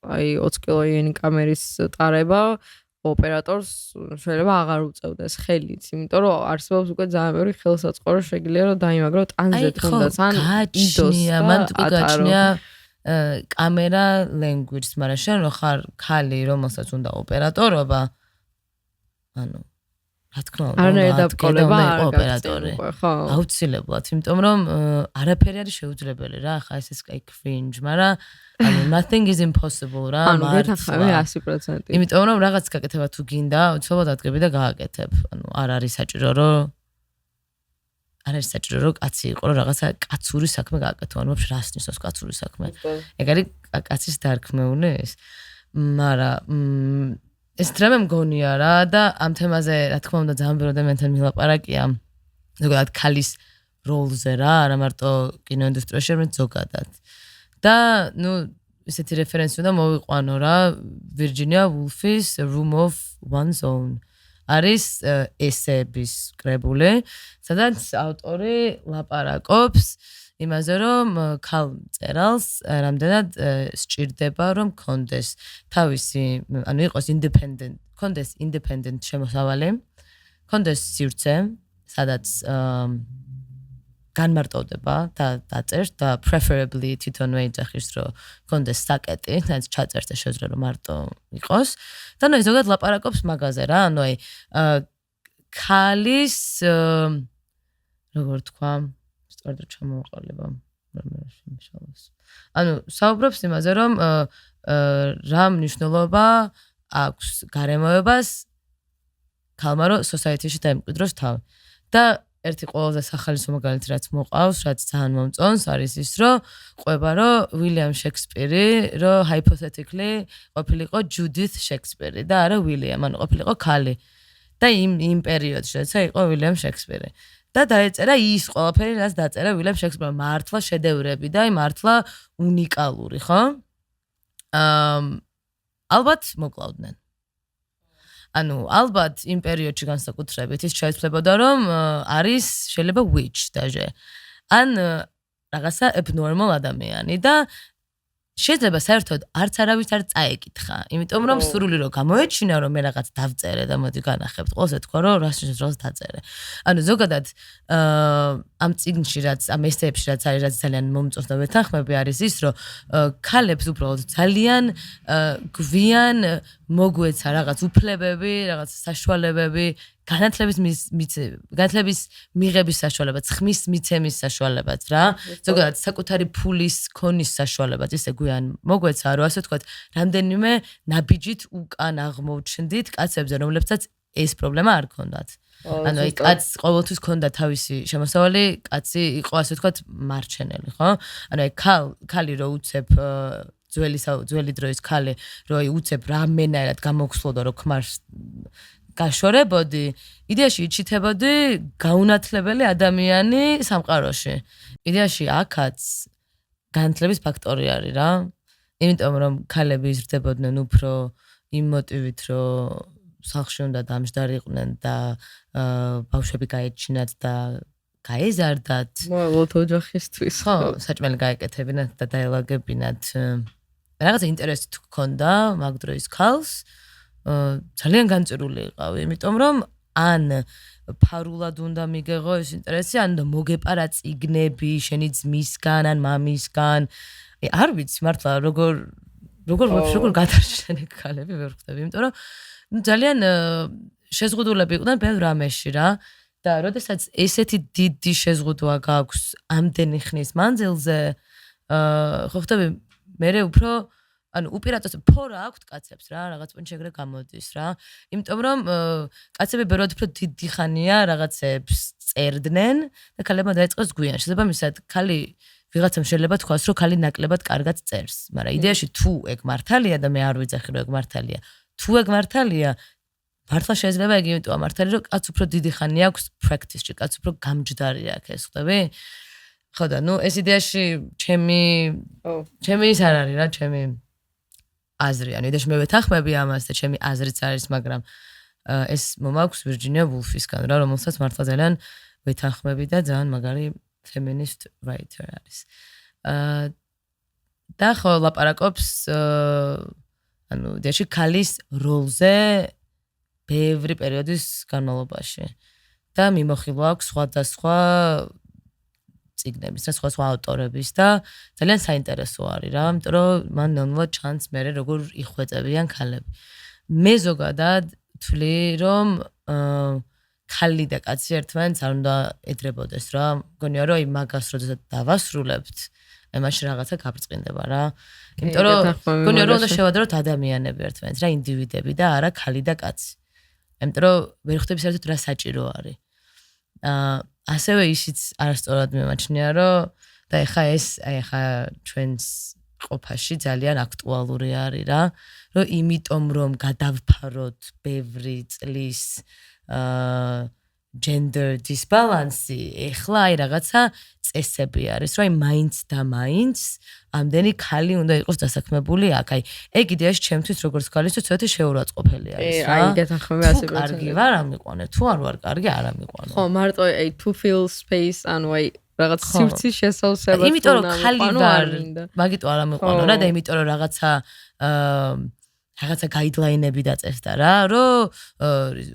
აი 20 კილოიანი კამერის ტარება ოპერატორს შეიძლება აღარ უწევდეს ხელით, იმიტომ რომ არსებობს უკვე ძალიან ბევრი ხელსაწყო რომ შეგიძლია რომ დაიმაგრო ტანზე თუნდაც ან იდოს და მან გაჩნია კამერა language-ს, მაგრამ შენ რო ხარ ქალი, რომელსაც უნდა ოპერატორობა, ანუ რა თქმა უნდა, არანაირი დაბრკოლება არ ოპერატორი. აუცილებლად, იმიტომ რომ არაფერი არის შეუძლებელი რა, ხა ეს კაი cringe, მაგრამ ანუ nothing is impossible რა, ანუ გეთახავი 100%. იმიტომ რომ რაღაც გაკეთება თუ გინდა, უცბად ადგები და გააკეთებ. ანუ არ არის საჭირო რომ კაცი იყო რომ რაღაცა კაცური საქმე გააკეთო, ანუ ვაფშე რას ნიშნავს კაცური საქმე? ეგ არის კაცის დარქმეული ეს. მაგრამ ეს დრამა მგონია რა და ამ თემაზე რა თქმა უნდა ძალიან ბევრი ადამიანთან მილაპარაკია. ზოგადად ქალის როლზე რა, არა მარტო კინოინდუსტრიაში, არამედ ზოგადად. და ნუ ესეთი რეფერენსი უნდა მოვიყვანო რა, ვირჯინია ვულფის Room of One's Own. არის ესეების კრებული, სადაც ავტორი ლაპარაკობს იმაზე რომ ქალ მწერალს რამდენად სჭირდება რომ კონდეს თავისი, ანუ იყოს independent შემოსავალი, კონდეს სივრცე, სადაც განმარტოვდება და დაწერს და preferably თვითონვე იძახის რომ კონდეს საკეტი, რაც ჩაწერს და შეუძლია რომ მარტო იყოს. და ნუ ზოგადად ლაპარაკობს მაგაზე რა, ანუ აი ქალის როგორ თქვა სწორად ჩამოვაყალიბა ანუ საუბრობს იმაზე რომ რა მნიშვნელობა აქვს გარემოებას ქალმა რომ society-ში დაემკვიდროს თავი. და ერთი ყველაზე სახალისო მაგალითი რაც მოყავს, რაც ძალიან მომწონს, არის ის, რომ ყვება, რომ უილიამ შექსპირი, რომ hypothetically ყოფილიყო ჯუდით შექსპირი და არა უილიამ, ანუ ყოფილიყო ქალი. და იმ პერიოდში, როცა იყო უილიამ შექსპირი. და დაეწერა ის ყველაფერი, რაც დაწერა უილიამ შექსპირმა, მართლა შედევრები და მართლა უნიკალური, ხო? ალბათ მოკლავდნენ. ანუ ალბათ იმ პერიოდში განსაკუთრებით ის შეეცვლებოდა რომ არის შეიძლება witch დაჟე. ან რაღაცა abnormal ადამიანი და შეიძლება საერთოდ არც არავის არ წაეკითხა, იმიტომ რომ სრული რომ გამოეჩინა რომ მე რაღაც დავწერე და მოდი განახებთ, ყოველს ეთქვა რომ რას დაწერე. ანუ ზოგადად ამ წიგნში რაც ამ ესეებში რაც არის რაც ძალიან მომწონს და ვეთანხმები არის ის რომ ქალებს უბრალოდ ძალიან გვიან მოგვეცა რაღაც უფლებები, რაღაც საშუალებები, განათლების მიღების საშუალება, ცხმის მიცემის საშუალებაც რა. ზოგადად საკუთარი ფულის ქონის საშუალებაც ისე გვიან მოგვეცა, რომ ასე ვთქვათ, რამდენიმე ნაბიჯით უკან აღმოჩნდით კაცებზე, რომლებსაც ეს პრობლემა არ ქონდათ. ანუ აი კაცს ყოველთვის ქონდა თავისი შემოსავალი, კაცი იყო ასე ვთქვათ მარჩენელი, ხო? ანუ აი ქალი რო უცებ ძველი დროის ქალი რო უცებ რამენაერად გამოგხსლოდა რო ქმარს გაშორებოდი, იდეაში იჩითებოდი გაუნათლებელი ადამიანი სამყაროში. იდეაში აქაც განათლების ფაქტორი არის რა. იმიტომ რომ ქალები იზრდებოდნენ უფრო იმ მოტივით, რომ სახლში უნდა დამჯდარიყვნენ და ბავშვები გაეჩინათ და გაეზარდათ. მოელოთ ოჯახისთვის. ხო, საჭმელი გაეკეთებინათ და დაელაგებინათ. რაღაცა ინტერესი თუ გქონდა მაგ დროის ქალს, ძალიან განწირული იყავი, იმიტომ რომ ან ფარულად უნდა მიგეღო ეს ინტერესი, ან მოგეპარა წიგნები შენი ძმისგან, ან მამისგან. არ ვიცი მართლა როგორ გადარჩნენ ქალები ვერ ხვდები, იმიტომ რომ ძალიან შეზღუდულები იყვნენ ბევრ რამეში რა. და როდესაც ესეთი დიდი შეზღუდვა გაქვს ამდენი ხნის მანძილზე, ხო ხტები მე უფრო ანუ უპირატესად ფორა აქვს კაცებს რა, რაღაც პონჩი ეგრე გამოდის რა. იმიტომ რომ კაცები ბევრად უფრო დიდი ხანია რაღაცებს წერდნენ და ქალებმა დაიწყეს გვიან. შესაბამისად, ქალი ვიღაცამ შეიძლება თქვას, რომ ქალი ნაკლებად კარგად წერს, მაგრამ იდეაში თუ ეგ მართალია და მე არ ვიძახი რომ ეგ მართალია. თუ ეგ მართალია, მართლა შეიძლება ეგ იმიტომ მართალი რომ კაც უფრო დიდი ხანი აქვს practice-ში, კაც უფრო გამჯდარი აქვს ეს, ხვდები? ხო და ნუ ეს იდეაში ჩემი ის არ არის რა, ჩემი აზრი, ანუ იდეაში მე ვეთანხმები ამას და ჩემი აზრიც არის, მაგრამ ეს მომაქვს ვირჯინია ვულფისგან რა, რომელსაც მართლა ძალიან ვეთანხმები და ძალიან მაგარი feminist writer არის. და ხო ლაპარაკობს ანუ იდეაში ქალის როლზე ბევრი პერიოდის განმავლობაში და მიმოხილვა აქვს სხვადასხვა წიგნების და სხვა ავტორების და ძალიან საინტერესო არის რა, იმიტომ რომ მან ნელ-ნელა ჩანს მე როგორ იხვეწებიან ქალები. მე ზოგადად ვთვლი რომ ქალი და კაცი ერთმანეთს არ უნდა ედრებოდეს რა. მგონია რომ მაგას როდესაც დავასრულებთ, მაშინ რაღაცა გაბრწყინდება რა. იმიტომ რომ მგონია რომ უნდა შევადაროთ ადამიანები ერთმანეთს რა, ინდივიდები და არა ქალი და კაცი. იმიტომ რომ ვერ ხვდები საერთოდ რა საჭირო არის. ასევე ისიც არასწორად მიმაჩნია რომ და ეხა ეს ეხა ჩვენს ყოფაში ძალიან აქტუალური არის რა, რომ იმიტომ რომ გადავფაროთ ბევრი წლის gender disbalance ეხლა აი რაღაცა წესები არის, რომ აი მაინც და მაინც ამდენი ქალი უნდა იყოს დასაქმებული აქ. აი ეგ იდეაში ჩემთვის როგორც ქალისთვის ცოტა შეურაცხყოფელი არის რა. აი გეთანხმები 100%. კარგი ვარ ამიყვანე, თუ არ ვარ კარგი არ ამიყვანე. ხო, მარტო აი to feel space ანუ აი რაღაც სივრცის შესავსება. იმიტომ რომ ქალი ვარ, მაგიტო არ ამიყვანო რა და იმიტომ რომ რაღაცა guideline-ები დაწესდა რა, რომ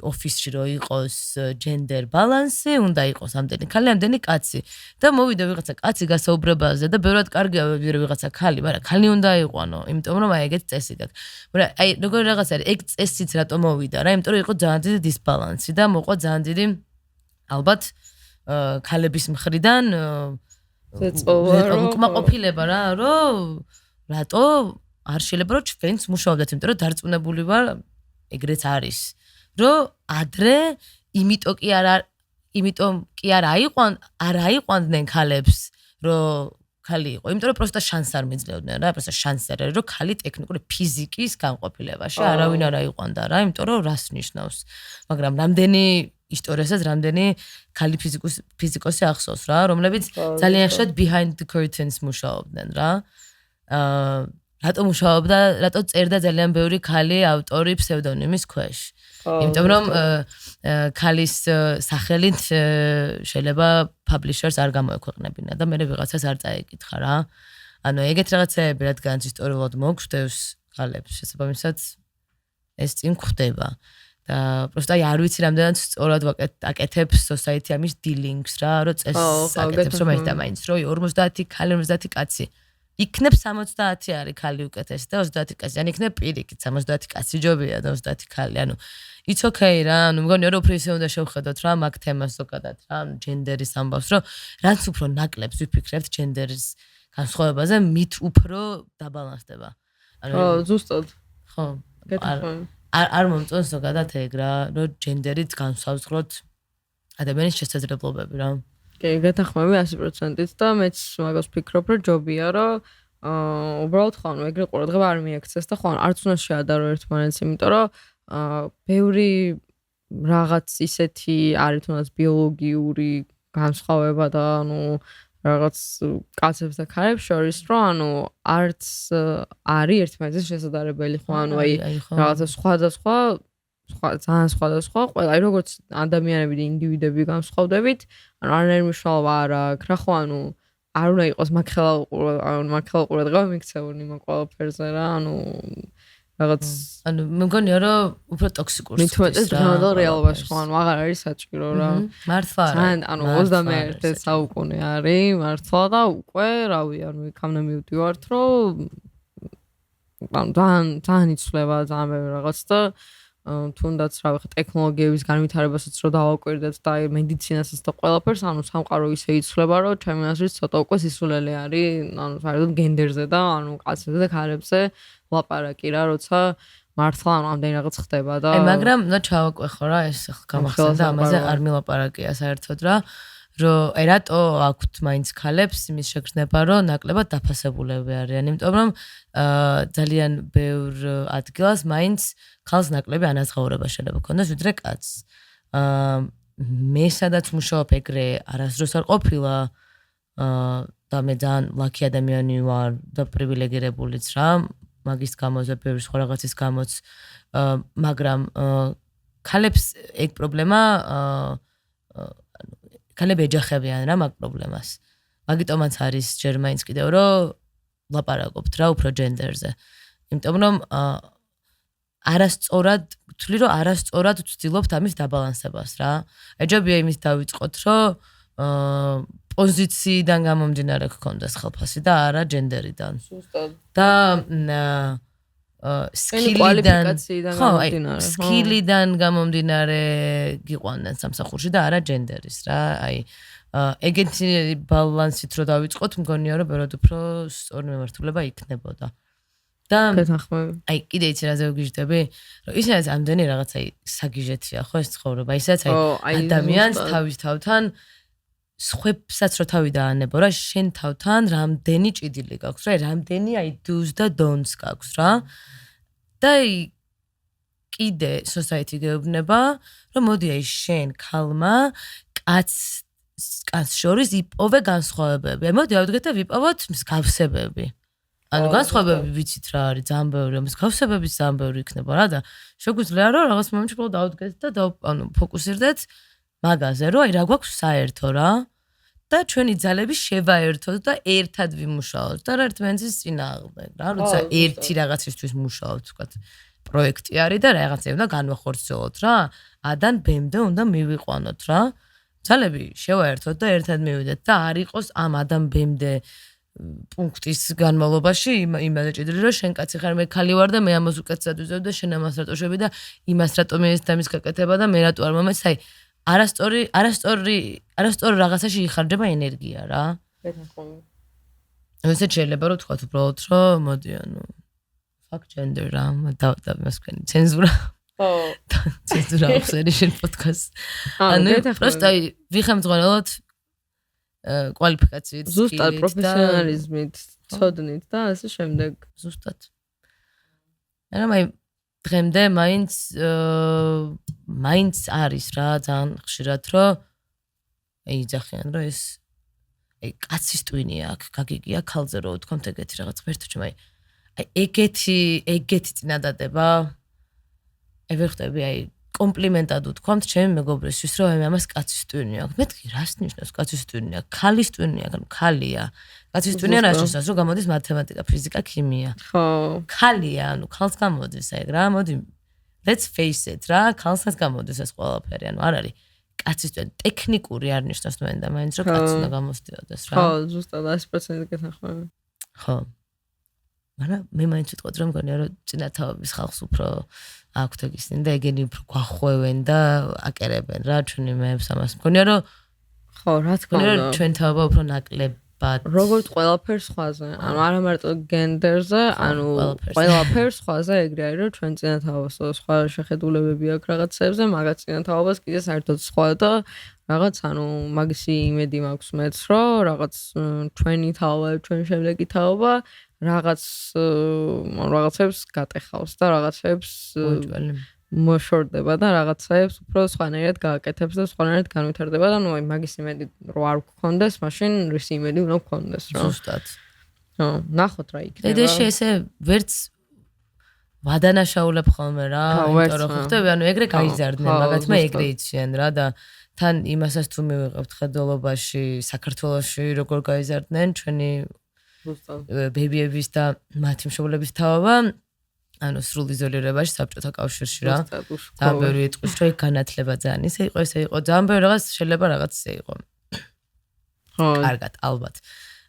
ოფისში რო იყოს gender balance, უნდა იყოს ამდენი ქალი, ამდენი კაცი. და მოვიდა ვიღაცა კაცი გასაუბრებაზე და ბევრად კარგია ვიღაცა ქალი, მაგრამ ქალი უნდა იყვანო, იმიტომ რომ აი ეგეთ წესი გაქვს. მაგრამ აი როგორ რაღაც არის, ეგ წესიც რატო მოვიდა რა, იმიტომ რომ იყო ძალიან დიდი დისბალანსი და მოყვა ძალიან დიდი ალბათ ქალების მხრიდან უკმაყოფილება რა, რომ რატო არ შეიძლება რომ ჩვენც მუშაობდეთ, იმიტომ რომ დარწმუნებული ვარ, ეგრეც არის, რომ ადრე იმიტომ კი არ აიყვანდნენ ქალებს, რომ ქალი იყო, იმიტომ რომ პროსტა შანსს არ მიძლევდნენ რა, პროსტა შანსი არ არის, რომ ქალი ტექნიკური ფიზიკის განყოფილებაში არავინ არ აიყვანდა რა, იმიტომ რომ რას ნიშნავს. მაგრამ რამდენი ისტორიასაც რამდენი ქალი ფიზიკოსი ახსოვს რა, რომლებიც ძალიან ხშირად behind the curtains მუშაობდნენ რა. რატო მუშაობდა, რატო წერდა ძალიან ბევრი ქალი ავტორი ფსევდონიმის ქვეშ. იმიტომ რომ ქალის სახელით შეიძლება publishers არ გამოექვეყნებინა და მე ვიღაცას არ წაეკითხა რა. ანუ ეგეთ რაღაცები რადგანაც ისტორიულად მოგხვდებს ქალებს, შესაბამისად ეს წინ გვხდება. და პროსტა არ ვიცი რამდენად სწორად აკეთებს society ამის dealings რა, რომ წესს აკეთებს რომ მაინც და მაინც რომ 50 ქალი 50 კაცი იქნებ 70 არის ქალი უკეთესი და 30 კაცი. ან იქნებ პირიქით 70 კაცი ჯობია და 30 ქალი. ანუ it's okay რა. ანუ მგონია რომ უფრო ისე უნდა შევხედოთ რა მაგ თემას ზოგადად რა, ჯენდერის ამბავს, რომ რაც უფრო ნაკლებს ვიფიქრებთ ჯენდერის განსხვავებაზე, მით უფრო დაბალანსდება. ხო, ზუსტად. ხო. არ მომწონს ზოგადად ეგ რა, რომ ჯენდერით განსავსღროთ ადამიანის შესაძლებლობები რა. კი, გეთანხმები 100%-ით და მეც მაგას ვფიქრობ, რომ ჯობია, რომ უბრალოდ ხო, ანუ ეგრე ყურადღება არ მიექცეს და ხო, არც უნდა შეადარო ერთმანეთს, იმიტომ რომ ბევრი რაღაც ისეთი არის თუნდაც ბიოლოგიური განსხვავება და ანუ რაღაც კაცებს და ქალებს შორის, რომ ანუ არც არის ერთმანეთის შესაძლებელი ხო, ანუ აი რაღაცა სხვადასხვა ძალიან სხვადასხვა, ყველა აი როგორც ადამიანები და ინდივიდები განსხვავდებით, ანუ არანაირი მნიშვნელობა არ აქვს რა ხო, ანუ არ უნდა იყოს მაგხელა ყურადღება მიქცეული მაგ ყველაფერზე რა, ანუ რაღაც ანუ მგონია რომ უფრო ტოქსიკური მithumetes დღევანდელ რეალობაში ხო, ანუ აღარ არის საჭირო რა. მართლა არა. ანუ 21 საუკუნე არის, მართლა და უკვე, რავი, ანუ იქამდე მივდივართ, რომ ანუ ძალიან იცვლება ძალიან ბევრი რაღაც და თუნდაც რა ვიხე ტექნოლოგიების განვითარებასაც რო დავაკვირდეთ და აი მედიცინასაც და ყველაფერს, ანუ სამყარო ისე იცვლება, რომ ჩემი აზრით ცოტა უკვე სისულელე არის, ანუ საერთოდ გენდერზე და ანუ კაცებზე და ქალებზე ლაპარაკი რა, როცა მართლა ამდენი რაღაც ხდება და მაგრამ და ჩავაკვეხო რა ეს გამახსენდა ამაზე არ მილაპარაკია საერთოდ რა რომ რატო აქვთ მაინც ქალებს იმის შეგრძნება რომ ნაკლებად დაფასებულები არიან იმიტომ რომ ძალიან ბევრ ადგილას მაინც ქალს ნაკლები ანაზღაურება შეიძლება ქონდეს ვიდრე კაცს მე სადაც მუშაობ ეგრე არასდროს არ ყოფილა და მე ძალიან ლაკი ადამიანი ვარ და პრივილეგირებულიც რა მაგის გამოზე ბევრი სხვა რაღაცის გამოც მაგრამ ქალებს ეგ პრობლემა ქალები ეჯახებიან რა მაგ პრობლემას მაგიტომაც არის ჯერ მაინც კიდევ რომ ლაპარაკობთ რა უფრო ჯენდერზე იმიტომ რომ არასწორად ვთვლი რომ არასწორად ვცდილობთ ამის დაბალანსებას რა ეჯობია იმის დავიწყოთ რომ პოზიციიდან გამომდინარე გქონდეს ხელფასი და არა ჯენდერიდან. და სკილიდან გამომდინარე გიყვანდნენ სამსახურში და არა ჯენდერის რა. აი ეგეთი ბალანსით რო დავიწყოთ, მგონია რომ ბევრად უფრო სწორი მიმართულება იქნებოდა. და აი კიდე იცი რაზე ვგიჟდები? რომ ისედაც ამდენი რაღაც აი საგიჟეთია ხო ეს ცხოვრება. ისედაც აი ადამიანს თავის თავთან სხვებსაც რო თავი დაანებო რა შენ თავთან რამდენი ჭიდილი გაქვს რა რამდენი აი do's და don'ts გაქვს რა და კიდე society გეუბნება რომ მოდი აი შენ ქალმა კაცს შორის იპოვე განსხვავებები აი მოდი ავდგეთ და ვიპოვოთ მსგავსებები ანუ განსხვავებები ვიცით რა არის ძალიან ბევრი მსგავსებების ძალიან ბევრი იქნება რა და შეგვიძლია რომ რაღაც მომენტში უბრალოდ ავდგეთ და ანუ ფოკუსირდეთ მაგაზე რომ აი რა გვაქვს საერთო რა და ჩვენი ძალები შევაერთოთ და ერთად ვიმუშაოთ და ერთმანეთის წინააღმდეგ რა როცა ერთი რაღაცისთვის მუშაობთ ვთქვათ პროექტი არის და რაღაცა უნდა განვახორციელოთ რა A-დან B-მდე უნდა მივიყვანოთ რა ძალები შევაერთოთ და ერთად მივიდეთ და არ იყოს ამ A-დან B-მდე პუნქტის განმავლობაში იმაზე ჭიდრი რომ შენ კაცი ხარ მე ქალი ვარ და მე ამას უკეთესად ვიზევ და შენ ამას რატო შევი და იმას რატო მე ეს დამის გაკეთება და მე რატო არ მომეც აი არასწორი რაღაცაში იხარჯება ენერგია რა. ესეც შეიძლება რომ თქვათ უბრალოდ რომ მოდი ანუ fuck gender რა და მას ქვენი ცენზურა. ცენზურა ახსენი შენ პოდკასტ. ანუ просто ვიხემძღვანელოთ კვალიფიკაციით, ზუსტად პროფესიონალიზმით, ცოდნით და ასე შემდეგ. ზუსტად. ანუ აი დღემდე მაინც არის რა ძალიან ხშირად რომ აი იძახიან რომ ეს აი კაცის ტვინი აქვს გაგიგია ქალზე რომ თქვენ ეგეთი რაღაც ღერთო ჩემ აი ეგეთი წინადადება აი ვერ ხდები აი კომპლიმენტად ვთქვამთ ჩემი მეგობრისთვის რომ აი ამას კაცის ტვინი აქვს მეთქი რას ნიშნავს კაცის ტვინი აქვს ქალის ტვინი აქვს ანუ ქალია კაცის ტვინი რას ნიშნავს რომ გამოდის მათემატიკა ფიზიკა ქიმია ხო ქალია ანუ ქალს გამოდის ეგ რა მოდი let's face it რა ქალსაც გამოდის ეს ყველაფერი ანუ არ არის კაცის ტვინი ტექნიკური არ ნიშნავს მენ და მაინც რომ კაცს უნდა გამოსდიოდეს რა ხო ზუსტად 100% გეთანხმები ხო მაგრამ მე მაინც ვიტყოდ რომ მგონია რომ წინათავების ხალხს უფრო აქვთ ეგისნი და ეგენი უფრო გვახვევენ და აკერებენ რა ჩვენი მეებს ამას მგონია რომ ხო რა თქმა უნდა ჩვენ თავობა უფრო ნაკლებად როგორც ყველაფერს სხვაზე ანუ არა მარტო გენდერზე ანუ ყველაფერს სხვაზე ეგრე არის რომ ჩვენ წინათავობას სხვა შეხედულებები აქვს რაღაცებზე მაგაც წინათავობას კიდე საერთოდ სხვა და რაღაც ანუ მაგისი იმედი მაქვს მეც რომ რაღაც ჩვენი თავობა ჩვენ შემდეგი თავობა რაღაცებს გატეხავს და რაღაცებს მოშორდება და რაღაცებს უფრო სხვანაირად გააკეთებს და სხვანაირად განვითარდება და ნუ აი მაგის იმედი რო არ გქონდეს, მაშინ რის იმედი უნდა გქონდეს რა. ზუსტად. ხო, ნახოთ რა იქნება. დედაში ესე ვერც ვადანაშაულებ ხოლმე რა, იმიტომ რომ ხდება, ანუ ეგრე გაიზარდნენ, მაგათ მე ეგრე იციან რა და თან იმასაც თუ მივიღებთ ხედველობაში, საქართველოში როგორ გაიზარდნენ ჩვენი ბებიების და მათი მშობლების თავობა ანუ სრულ იზოლირებაში საბჭოთა კავშირში რა. ძალიან ბევრი იტყვის რომ განათლება ძალიან ისე იყო, ესე იყო. ძალიან ბევრი რაღაც შეიძლება რაღაც ისე იყო. ხო. კარგად, ალბათ.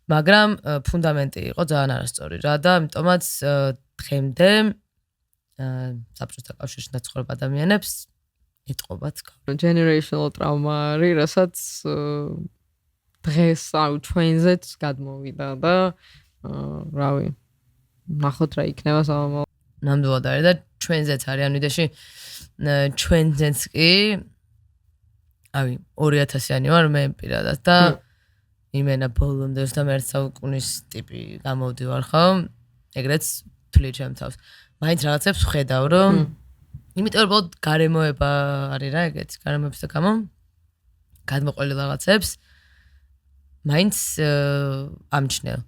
მაგრამ ფუნდამენტი იყო ძალიან არასწორი რა და ამიტომაც დღემდე საბჭოთა კავშირში დაცხოვრებ ადამიანებს ეთყობათ. Generational trauma არის, რასაც დღეს ჩვენზეც გადმოვიდა და რავი, ნახოთ რა იქნება სამომავლო. ნამდვილად არის და ჩვენზეც არის, ანუ იდეში ჩვენზეც კი 2000-იანი ვარ მე პირადად და იმენა ბოლომდე 21 საუკუნის ტიპი გამოვდივარ ხო? ეგრეც თვლი ჩემთავს. მაინც რაღაცებს ვხედავ, რომ იმიტომ რომ გარემოება არის რა ეგეთი, გარემოების და გამო გადმოყოლილ რაღაცებს მაინც ამჩნევ.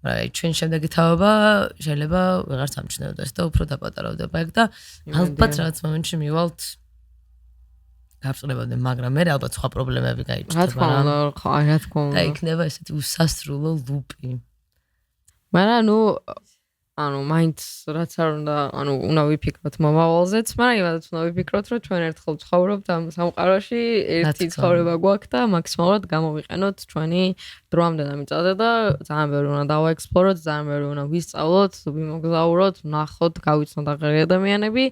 მაგრამ ჩვენ შემდეგი თაობა შეიძლება ვეღარც ამჩნევდეს და უფრო დაპატარავდება ეგ და ალბათ რაღაც მომენტში მივალთ გაბრწყინებამდე, მაგრამ მე ალბათ სხვა პრობლემები გაიჩნდება რა. რა თქმა უნდა. და იქნება ესეთი უსასრულო ლუპი. მაგრამ ანუ მაინც რაც არ უნდა, ანუ უნდა ვიფიქროთ მომავალზეც, მაგრამ იმადაც უნდა ვიფიქროთ, რომ ჩვენ ერთხელ ცხოვრობთ ამ სამყაროში, ერთი ცხოვრება გვაქვს და მაქსიმალურად გამოვიყენოთ ჩვენი დროამდე და მიწაზე და ძალიან ბევრი უნდა დავაექსპლოროთ, ძალიან ბევრი უნდა ვისწავლოთ, ვიმოგზაუროთ, ვნახოთ, გავიცნოთ აღარი ადამიანები,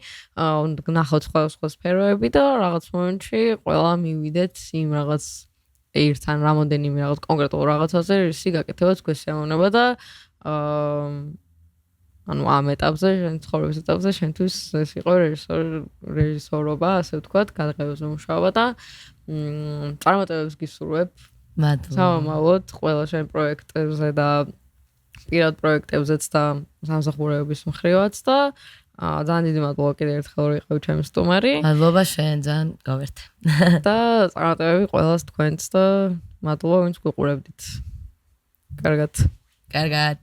ვნახოთ სხვა სფეროები და რაღაც მომენტში ყველა მივიდეთ იმ რაღაც ერთთან რამოდენიმე რაღაც კონკრეტულ რაღაცაზე, ისი გაკეთებაც გვესიამოვნება და ანუ ამ ეტაპზე, შენ ცხოვრების ეტაპზე შენთვის ეს იყო რეჟისორობა, ასე ვთქვათ, გადაღებაზე მუშაობა და წარმატებებს გისურვებ. მადლობა. სამომავლოდ ყველა შენ პროექტებზე და პირად პროექტებზეც და სამსახურეობის მხრივაც და ძალიან დიდი მადლობა კიდევ ერთხელ რომ იყავი ჩემი სტუმარი. მადლობა შენ, ძალიან გავერთე. და წარმატებები ყველას თქვენს და მადლობა ვინც გვიყურებდით. კარგად. კარგად.